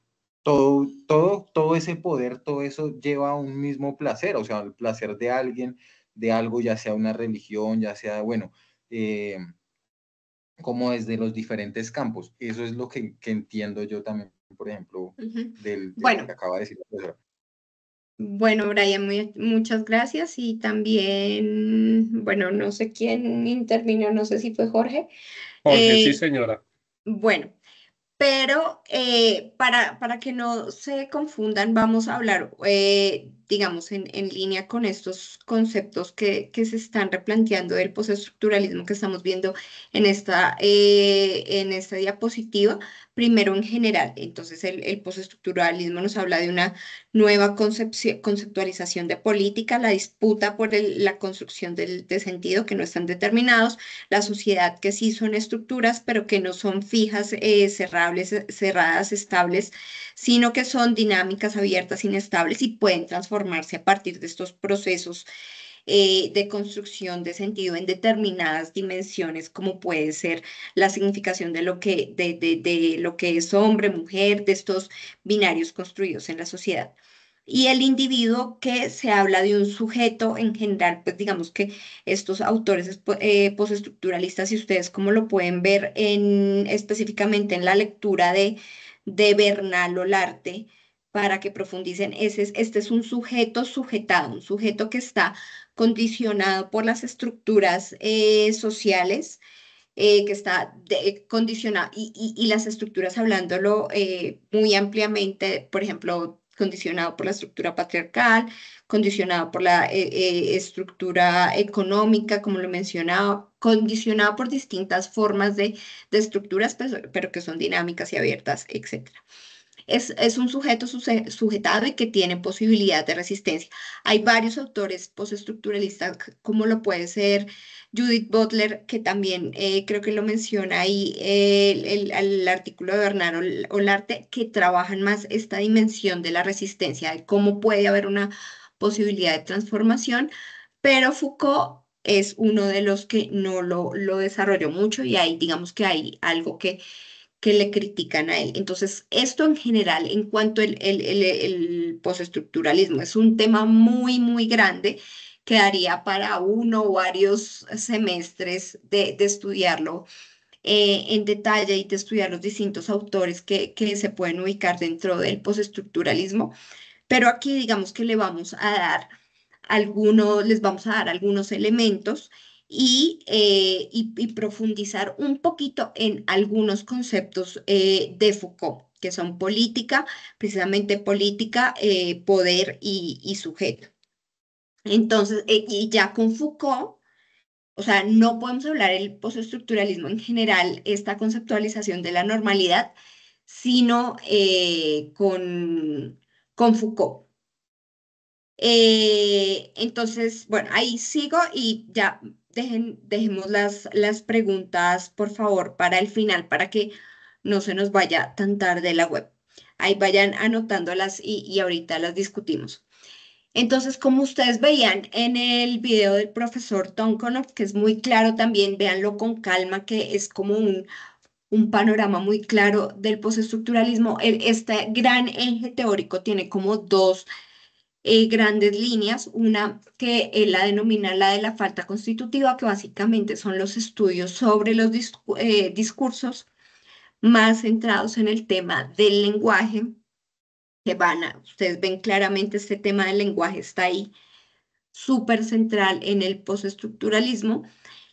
todo ese poder, todo eso lleva a un mismo placer, o sea, el placer de alguien, de algo, ya sea una religión, ya sea, bueno, eh, como desde los diferentes campos. Eso es lo que entiendo yo también, por ejemplo, ujú. de lo que Bueno, acaba de decir la profesora. bueno, Brian, muchas gracias y también, bueno, no sé quién intervino, no sé si fue Jorge. Jorge, sí, Eh, señora. bueno. Pero para que no se confundan, vamos a hablar, digamos, en línea con estos conceptos que se están replanteando del postestructuralismo que estamos viendo en esta diapositiva. Primero en general, entonces el postestructuralismo nos habla de una nueva conceptualización de política, la disputa por la construcción de sentido que no están determinados, la sociedad que sí son estructuras, pero que no son fijas, cerradas, estables, sino que son dinámicas, abiertas, inestables y pueden transformarse a partir de estos procesos de construcción de sentido en determinadas dimensiones, como puede ser la significación de lo que es hombre, mujer, de estos binarios construidos en la sociedad. Y el individuo que se habla de un sujeto en general, pues digamos que estos autores postestructuralistas, y ustedes como lo pueden ver específicamente en la lectura de Bernal Olarte, para que profundicen, este es un sujeto sujetado, un sujeto que está condicionado por las estructuras sociales, que está condicionado, y las estructuras hablándolo muy ampliamente, por ejemplo, condicionado por la estructura patriarcal, condicionado por la estructura económica, como lo mencionaba, condicionado por distintas formas de estructuras, pero que son dinámicas y abiertas, etcétera. Es un sujeto sujetado y que tiene posibilidad de resistencia. Hay varios autores postestructuralistas, como lo puede ser Judith Butler, que también creo que lo menciona ahí el artículo de Bernardo Olarte, que trabajan más esta dimensión de la resistencia, de cómo puede haber una posibilidad de transformación, pero Foucault es uno de los que no lo desarrolló mucho y ahí digamos que hay algo que le critican a él. Entonces, esto en general, en cuanto el postestructuralismo, es un tema muy, muy grande que daría para uno o varios semestres de estudiarlo en detalle y de estudiar los distintos autores que se pueden ubicar dentro del postestructuralismo. Pero aquí digamos que les vamos a dar algunos elementos y profundizar un poquito en algunos conceptos de Foucault, que son política, precisamente política, poder y sujeto. Entonces, y ya con Foucault, o sea, no podemos hablar del postestructuralismo en general, esta conceptualización de la normalidad, sino con Foucault. Entonces, bueno, ahí sigo y ya dejemos las preguntas, por favor, para el final, para que no se nos vaya tan tarde la web. Ahí vayan anotándolas y ahorita las discutimos. Entonces, como ustedes veían en el video del profesor Tonkonov, que es muy claro también, véanlo con calma, que es como un panorama muy claro del postestructuralismo. Este gran eje teórico tiene como dos grandes líneas, una que él la denomina la de la falta constitutiva, que básicamente son los estudios sobre los discursos más centrados en el tema del lenguaje, que ustedes ven claramente este tema del lenguaje está ahí súper central en el postestructuralismo.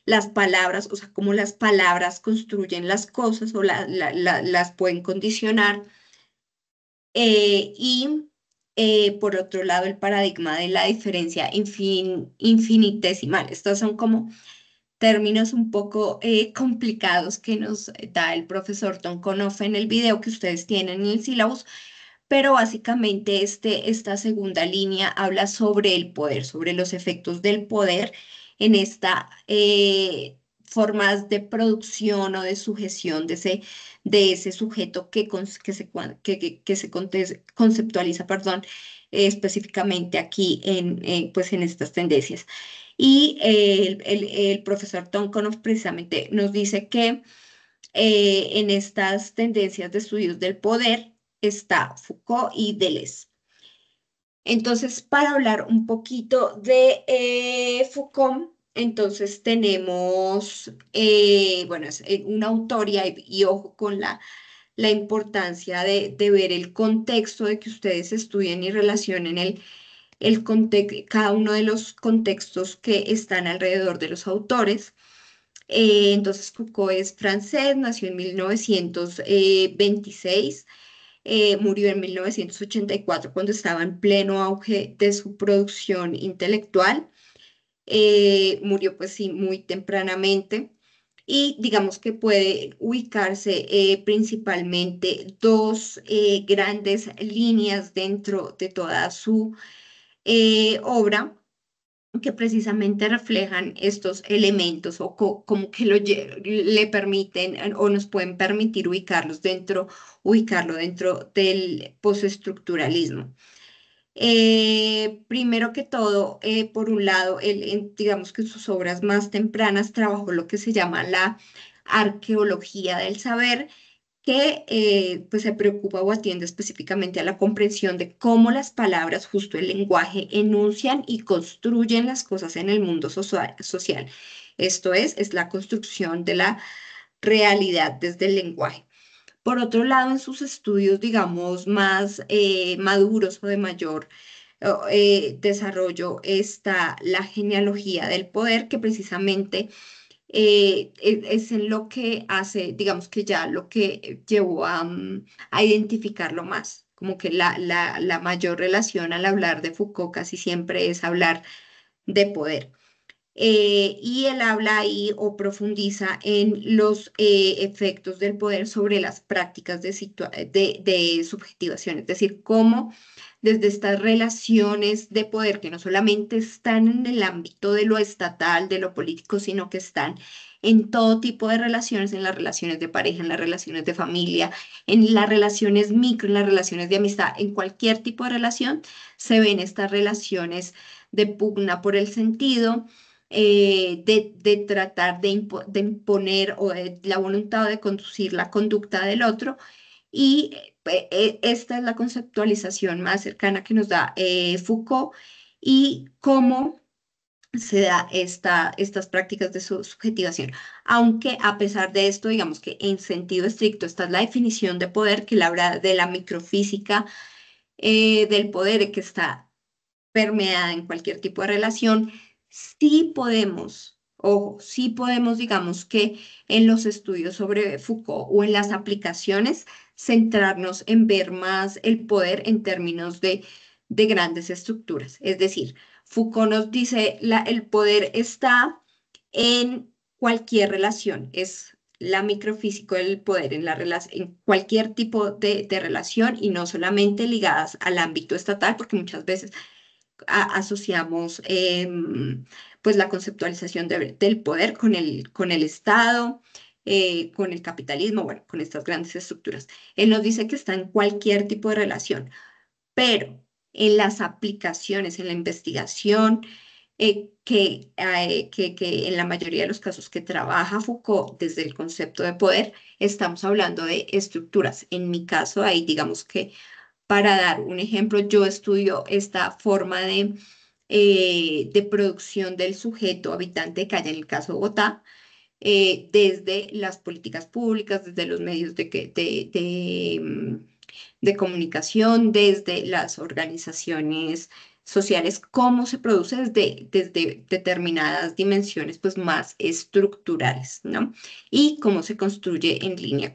Las palabras, o sea, cómo las palabras construyen las cosas o las pueden condicionar. Y por otro lado, el paradigma de la diferencia infinitesimal. Estos son como términos un poco complicados que nos da el profesor Tonkonoff en el video que ustedes tienen en el sílabus, pero básicamente esta segunda línea habla sobre el poder, sobre los efectos del poder en esta formas de producción o de sujeción de ese sujeto que se conceptualiza, perdón, específicamente aquí pues en estas tendencias. Y el profesor Tonkonoff precisamente nos dice que en estas tendencias de estudios del poder está Foucault y Deleuze. Entonces, para hablar un poquito de Foucault, entonces tenemos, bueno, es una autoría y ojo con la importancia de ver el contexto, de que ustedes estudien y relacionen cada uno de los contextos que están alrededor de los autores. Entonces, Foucault es francés, nació en 1926, murió en 1984 cuando estaba en pleno auge de su producción intelectual. Murió pues sí muy tempranamente y digamos que puede ubicarse principalmente dos grandes líneas dentro de toda su obra que precisamente reflejan estos elementos o como que le permiten o nos pueden permitir ubicarlo dentro del postestructuralismo. Primero que todo, por un lado, digamos que en sus obras más tempranas trabajó lo que se llama la arqueología del saber, que pues se preocupa o atiende específicamente a la comprensión de cómo las palabras, justo el lenguaje, enuncian y construyen las cosas en el mundo social. Esto es la construcción de la realidad desde el lenguaje. Por otro lado, en sus estudios, digamos, más maduros o de mayor desarrollo, está la genealogía del poder, que precisamente es en lo que hace, digamos que ya lo que llevó a identificarlo más, como que la mayor relación al hablar de Foucault casi siempre es hablar de poder. Y él habla ahí o profundiza en los efectos del poder sobre las prácticas de subjetivación, es decir, cómo desde estas relaciones de poder que no solamente están en el ámbito de lo estatal, de lo político, sino que están en todo tipo de relaciones, en las relaciones de pareja, en las relaciones de familia, en las relaciones micro, en las relaciones de amistad, en cualquier tipo de relación, se ven estas relaciones de pugna por el sentido de tratar de imponer o de la voluntad de conducir la conducta del otro. Y esta es la conceptualización más cercana que nos da Foucault y cómo se da estas prácticas de subjetivación. Aunque a pesar de esto, digamos que en sentido estricto, esta es la definición de poder que él habla de la microfísica del poder que está permeada en cualquier tipo de relación, sí podemos, ojo, sí podemos, digamos que en los estudios sobre Foucault o en las aplicaciones, centrarnos en ver más el poder en términos de grandes estructuras. Es decir, Foucault nos dice, el poder está en cualquier relación, es la microfísica del poder en cualquier tipo de relación y no solamente ligadas al ámbito estatal, porque muchas veces asociamos pues la conceptualización del poder con el Estado, con el capitalismo, bueno, con estas grandes estructuras. Él nos dice que está en cualquier tipo de relación, pero en las aplicaciones, en la investigación, que en la mayoría de los casos que trabaja Foucault desde el concepto de poder, estamos hablando de estructuras. En mi caso, ahí digamos que Para dar un ejemplo, yo estudio esta forma de producción del sujeto habitante de calle, en el caso de Bogotá, desde las políticas públicas, desde los medios de comunicación, desde las organizaciones sociales, cómo se produce desde determinadas dimensiones pues, más estructurales, ¿no? Y cómo se construye en línea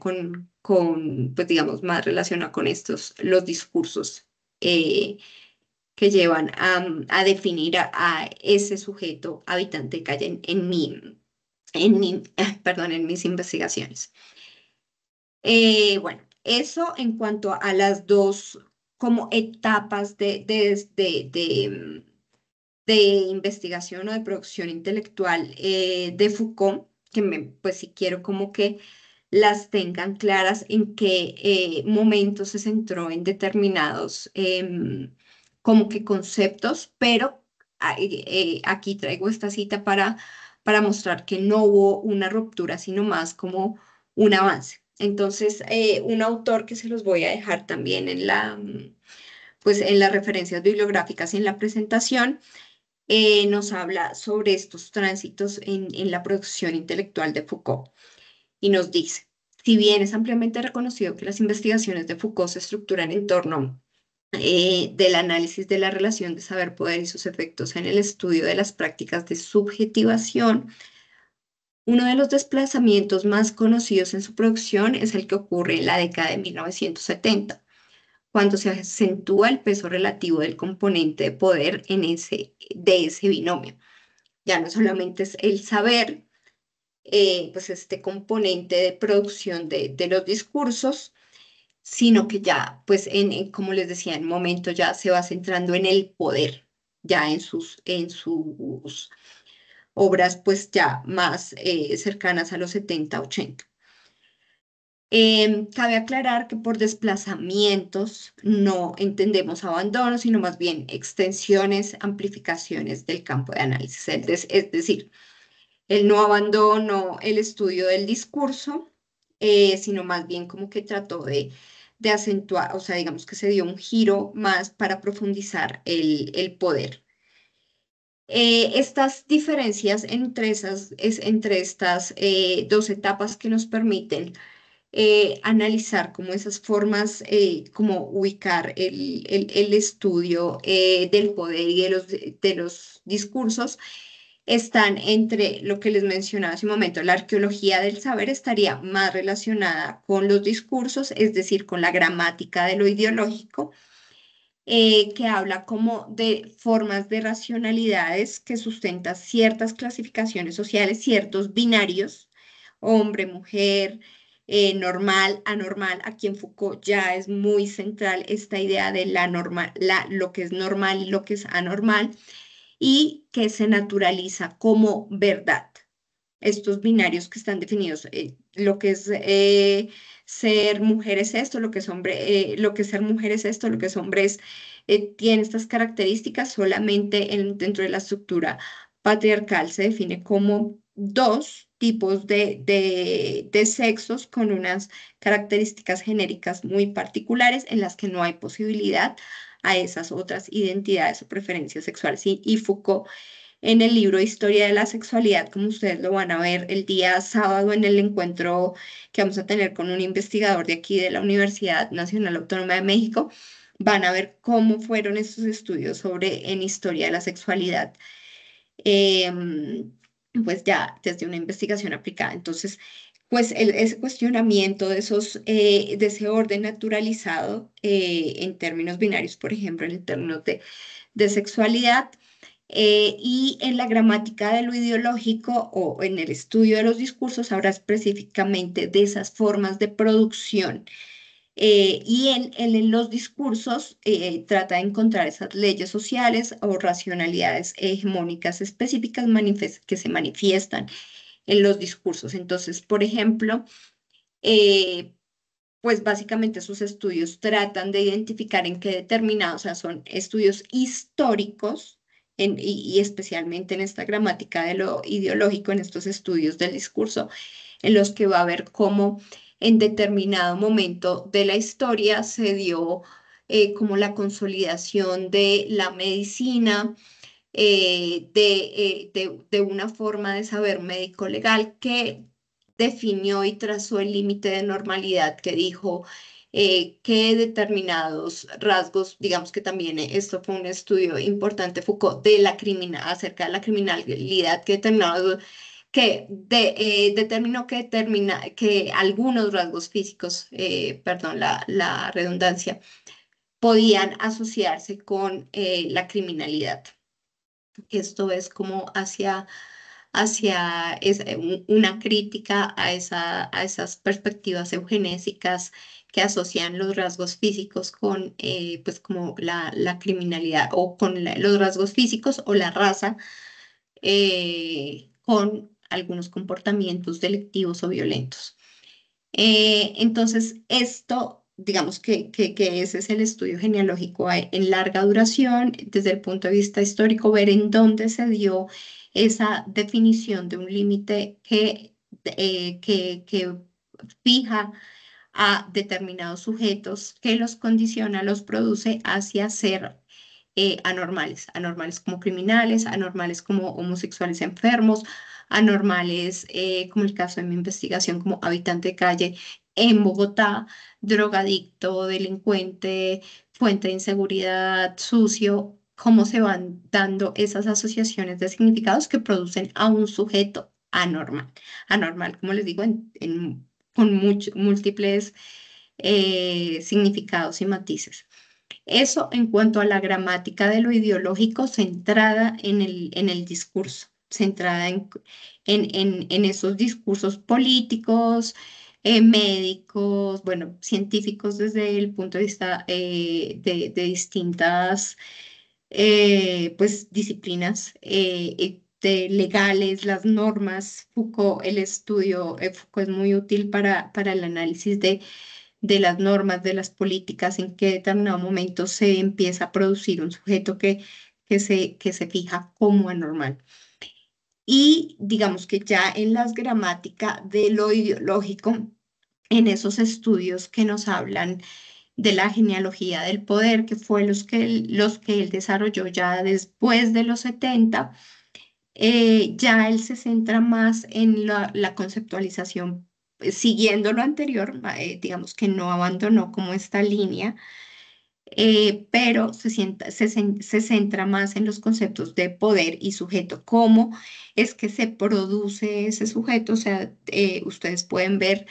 pues digamos, más relacionado con los discursos que llevan a definir a ese sujeto habitante de calle perdón, en mis investigaciones. Bueno, eso en cuanto a las dos como etapas de investigación o de producción intelectual de Foucault, pues si quiero como que las tengan claras en qué momento se centró en determinados como que conceptos, pero aquí traigo esta cita para mostrar que no hubo una ruptura, sino más como un avance. Entonces, un autor que se los voy a dejar también pues en las referencias bibliográficas y en la presentación, nos habla sobre estos tránsitos en la producción intelectual de Foucault y nos dice, si bien es ampliamente reconocido que las investigaciones de Foucault se estructuran en torno del análisis de la relación de saber-poder y sus efectos en el estudio de las prácticas de subjetivación, uno de los desplazamientos más conocidos en su producción es el que ocurre en la década de 1970, cuando se acentúa el peso relativo del componente de poder de ese binomio. Ya no solamente es el saber, pues este componente de producción de los discursos, sino que ya, pues como les decía, en un momento ya se va centrando en el poder, ya en sus obras pues ya más cercanas a los 70, 80. Cabe aclarar que por desplazamientos no entendemos abandono, sino más bien extensiones, amplificaciones del campo de análisis. Es decir, el no abandono el estudio del discurso, sino más bien como que trató de acentuar, o sea, digamos que se dio un giro más para profundizar el poder. Estas diferencias entre estas dos etapas que nos permiten analizar como esas formas, como ubicar el estudio del poder y de los discursos, están entre lo que les mencionaba hace un momento. La arqueología del saber estaría más relacionada con los discursos, es decir, con la gramática de lo ideológico, que habla como de formas de racionalidades que sustentan ciertas clasificaciones sociales, ciertos binarios, hombre, mujer, normal, anormal. Aquí en Foucault ya es muy central esta idea de lo que es normal y lo que es anormal, y que se naturaliza como verdad. Estos binarios que están definidos, lo que es ser mujer es esto, lo que es hombre, lo que es ser mujer es esto, lo que es hombre tiene estas características, solamente dentro de la estructura patriarcal se define como dos tipos de sexos con unas características genéricas muy particulares en las que no hay posibilidad a esas otras identidades o preferencias sexuales. Y Foucault, en el libro Historia de la Sexualidad, como ustedes lo van a ver el día sábado en el encuentro que vamos a tener con un investigador de aquí de la Universidad Nacional Autónoma de México, van a ver cómo fueron estos estudios en historia de la sexualidad, pues ya desde una investigación aplicada. Entonces, pues ese cuestionamiento de ese orden naturalizado en términos binarios, por ejemplo, en términos de sexualidad, y en la gramática de lo ideológico o en el estudio de los discursos, habla específicamente de esas formas de producción. Y en los discursos trata de encontrar esas leyes sociales o racionalidades hegemónicas específicas que se manifiestan en los discursos. Entonces, por ejemplo, eh, pues básicamente sus estudios tratan de identificar en qué determinados, o sea, son estudios históricos y especialmente en esta gramática de lo ideológico, en estos estudios del discurso, en los que va a ver cómo en determinado momento de la historia se dio como la consolidación de la medicina, de una forma de saber médico legal que definió y trazó el límite de normalidad que dijo que determinados rasgos, digamos que también esto fue un estudio importante, Foucault, de la acerca de la criminalidad que determinó que algunos rasgos físicos, perdón la redundancia, podían asociarse con la criminalidad. Esto es como hacia una crítica a esas perspectivas eugenésicas que asocian los rasgos físicos con, pues como la criminalidad o con los rasgos físicos o la raza con algunos comportamientos delictivos o violentos. Entonces, esto, digamos que ese es el estudio genealógico en larga duración, desde el punto de vista histórico, ver en dónde se dio esa definición de un límite que fija a determinados sujetos, que los condiciona, los produce hacia ser anormales como criminales, anormales como homosexuales enfermos, anormales como el caso de mi investigación como habitante de calle en Bogotá, drogadicto, delincuente, fuente de inseguridad, sucio, cómo se van dando esas asociaciones de significados que producen a un sujeto anormal. Anormal, como les digo, con múltiples significados y matices. Eso en cuanto a la gramática de lo ideológico centrada en el discurso, centrada en esos discursos políticos, médicos, bueno, científicos desde el punto de vista de distintas pues, disciplinas legales, las normas. Foucault, el estudio, Foucault es muy útil para el análisis de las normas, de las políticas, en que determinado momento se empieza a producir un sujeto que se fija como anormal. Y digamos que ya en las gramáticas de lo ideológico, en esos estudios que nos hablan de la genealogía del poder, que fue los que él desarrolló ya después de los 70, ya él se centra más en la conceptualización, siguiendo lo anterior, digamos que no abandonó como esta línea, pero se centra más en los conceptos de poder y sujeto, cómo es que se produce ese sujeto. O sea, ustedes pueden ver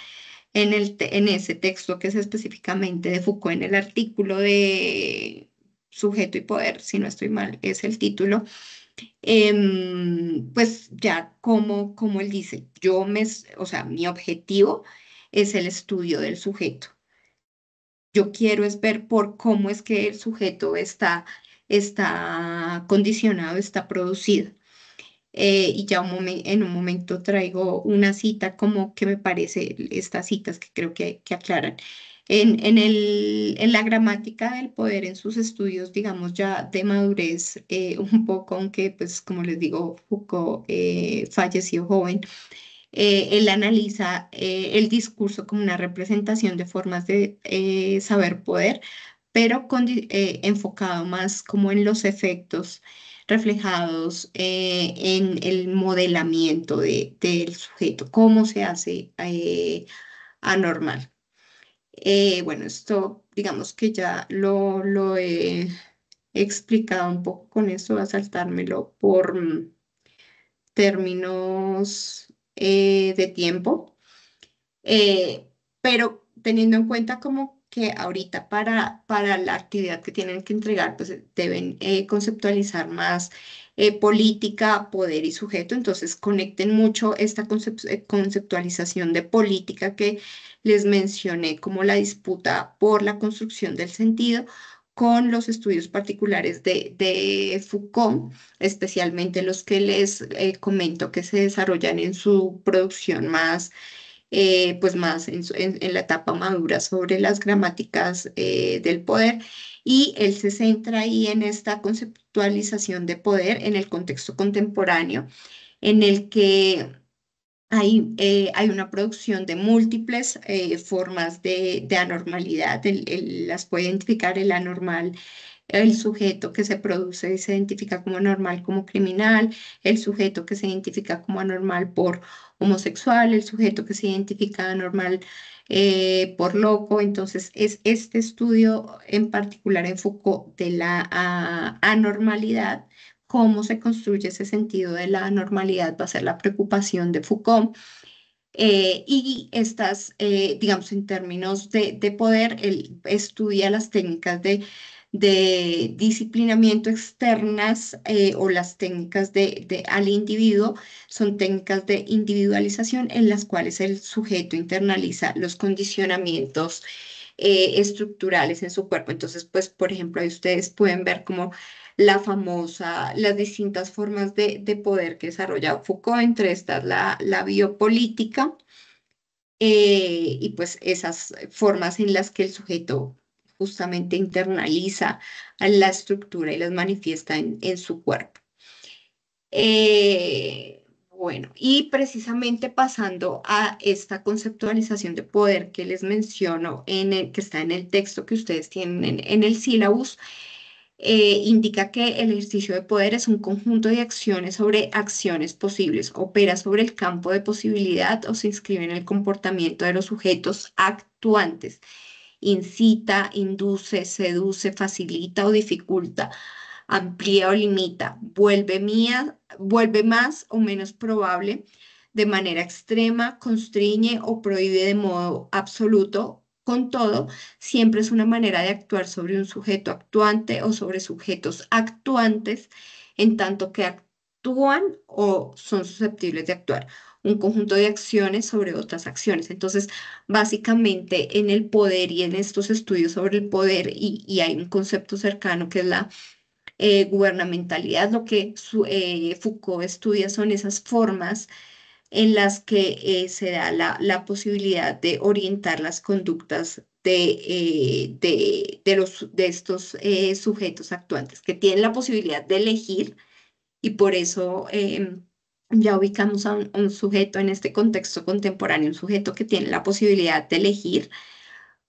en ese texto que es específicamente de Foucault, en el artículo de sujeto y poder, si no estoy mal, es el título. Pues ya como él dice, o sea, mi objetivo es el estudio del sujeto. Yo quiero es ver por cómo es que el sujeto está condicionado, está producido. Y ya en un momento traigo una cita como que me parece, estas citas que creo que aclaran. En la gramática del poder, en sus estudios, digamos, ya de madurez, un poco, aunque pues como les digo, Foucault falleció joven, él analiza el discurso como una representación de formas de saber poder, pero enfocado más como en los efectos reflejados en el modelamiento del sujeto, cómo se hace anormal. Bueno, esto digamos que ya lo he explicado un poco con esto, voy a saltármelo por términos de tiempo. Pero teniendo en cuenta como que ahorita para la actividad que tienen que entregar, pues deben conceptualizar más política, poder y sujeto. Entonces conecten mucho esta conceptualización de política que les mencioné, como la disputa por la construcción del sentido, con los estudios particulares de Foucault, especialmente los que les comento que se desarrollan en su producción pues más en la etapa madura sobre las gramáticas del poder. Y él se centra ahí en esta conceptualización de poder en el contexto contemporáneo, en el que hay una producción de múltiples formas de anormalidad. Las puede identificar el anormal, el sujeto que se produce y se identifica como anormal como criminal, el sujeto que se identifica como anormal por homosexual, el sujeto que se identifica anormal por loco. Entonces, es este estudio en particular enfocó de la anormalidad, cómo se construye ese sentido de la anormalidad, va a ser la preocupación de Foucault. Y estas, digamos, en términos de poder, él estudia las técnicas de disciplinamiento externas o las técnicas al individuo, son técnicas de individualización en las cuales el sujeto internaliza los condicionamientos estructurales en su cuerpo. Entonces, pues, por ejemplo, ahí ustedes pueden ver como las distintas formas de poder que desarrolla Foucault, entre estas la biopolítica, y pues esas formas en las que el sujeto justamente internaliza a la estructura y las manifiesta en su cuerpo. Bueno, y precisamente pasando a esta conceptualización de poder que les menciono, que está en el texto que ustedes tienen en el sílabus, indica que el ejercicio de poder es un conjunto de acciones sobre acciones posibles, opera sobre el campo de posibilidad o se inscribe en el comportamiento de los sujetos actuantes, incita, induce, seduce, facilita o dificulta, amplía o limita, vuelve más o menos probable de manera extrema, constriñe o prohíbe de modo absoluto. Con todo, siempre es una manera de actuar sobre un sujeto actuante o sobre sujetos actuantes, en tanto que actúan o son susceptibles de actuar. Un conjunto de acciones sobre otras acciones. Entonces, básicamente en el poder y en estos estudios sobre el poder, y hay un concepto cercano que es la gubernamentalidad, lo que Foucault estudia son esas formas en las que se da la posibilidad de orientar las conductas de estos sujetos actuantes, que tienen la posibilidad de elegir, y por eso ya ubicamos a un sujeto en este contexto contemporáneo, un sujeto que tiene la posibilidad de elegir,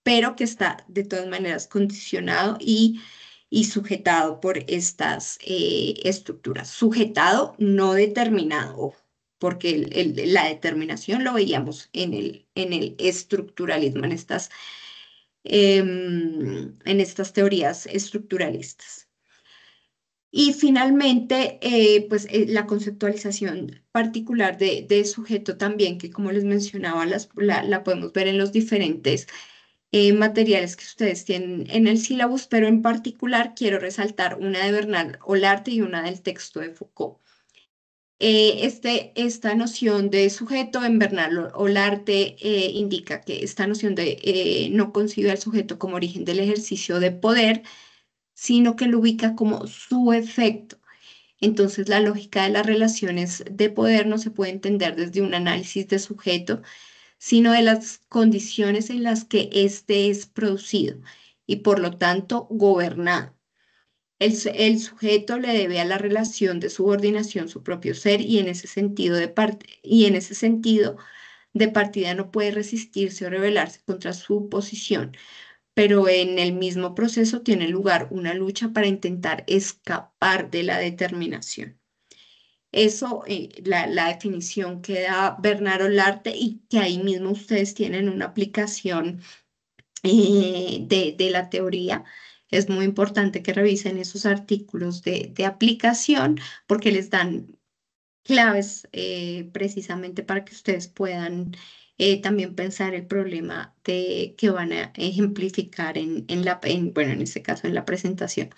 pero que está de todas maneras condicionado y sujetado por estas estructuras. Sujetado, no determinado, ojo, porque la determinación lo veíamos en el estructuralismo, en estas teorías estructuralistas. Y finalmente, pues la conceptualización particular de sujeto también, que como les mencionaba, la podemos ver en los diferentes materiales que ustedes tienen en el sílabus, pero en particular quiero resaltar una de Bernard Olarte y una del texto de Foucault. Esta noción de sujeto en Bernard Olarte indica que esta noción no concibe al sujeto como origen del ejercicio de poder, sino que lo ubica como su efecto. Entonces, la lógica de las relaciones de poder no se puede entender desde un análisis de sujeto, sino de las condiciones en las que éste es producido y por lo tanto gobernado. El sujeto le debe a la relación de subordinación su propio ser, y en ese sentido de partida no puede resistirse o rebelarse contra su posición, pero en el mismo proceso tiene lugar una lucha para intentar escapar de la determinación. Eso, la definición que da Bernard Olarte, y que ahí mismo ustedes tienen una aplicación de la teoría. Es muy importante que revisen esos artículos de aplicación, porque les dan claves precisamente para que ustedes puedan también pensar el problema que van a ejemplificar bueno, en este caso en la presentación.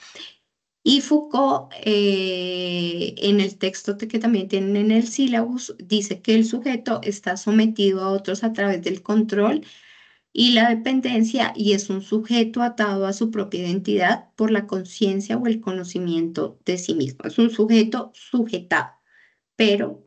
Y Foucault, en el texto que también tienen en el sílabus, dice que el sujeto está sometido a otros a través del control y la dependencia, y es un sujeto atado a su propia identidad por la conciencia o el conocimiento de sí mismo. Es un sujeto sujetado, pero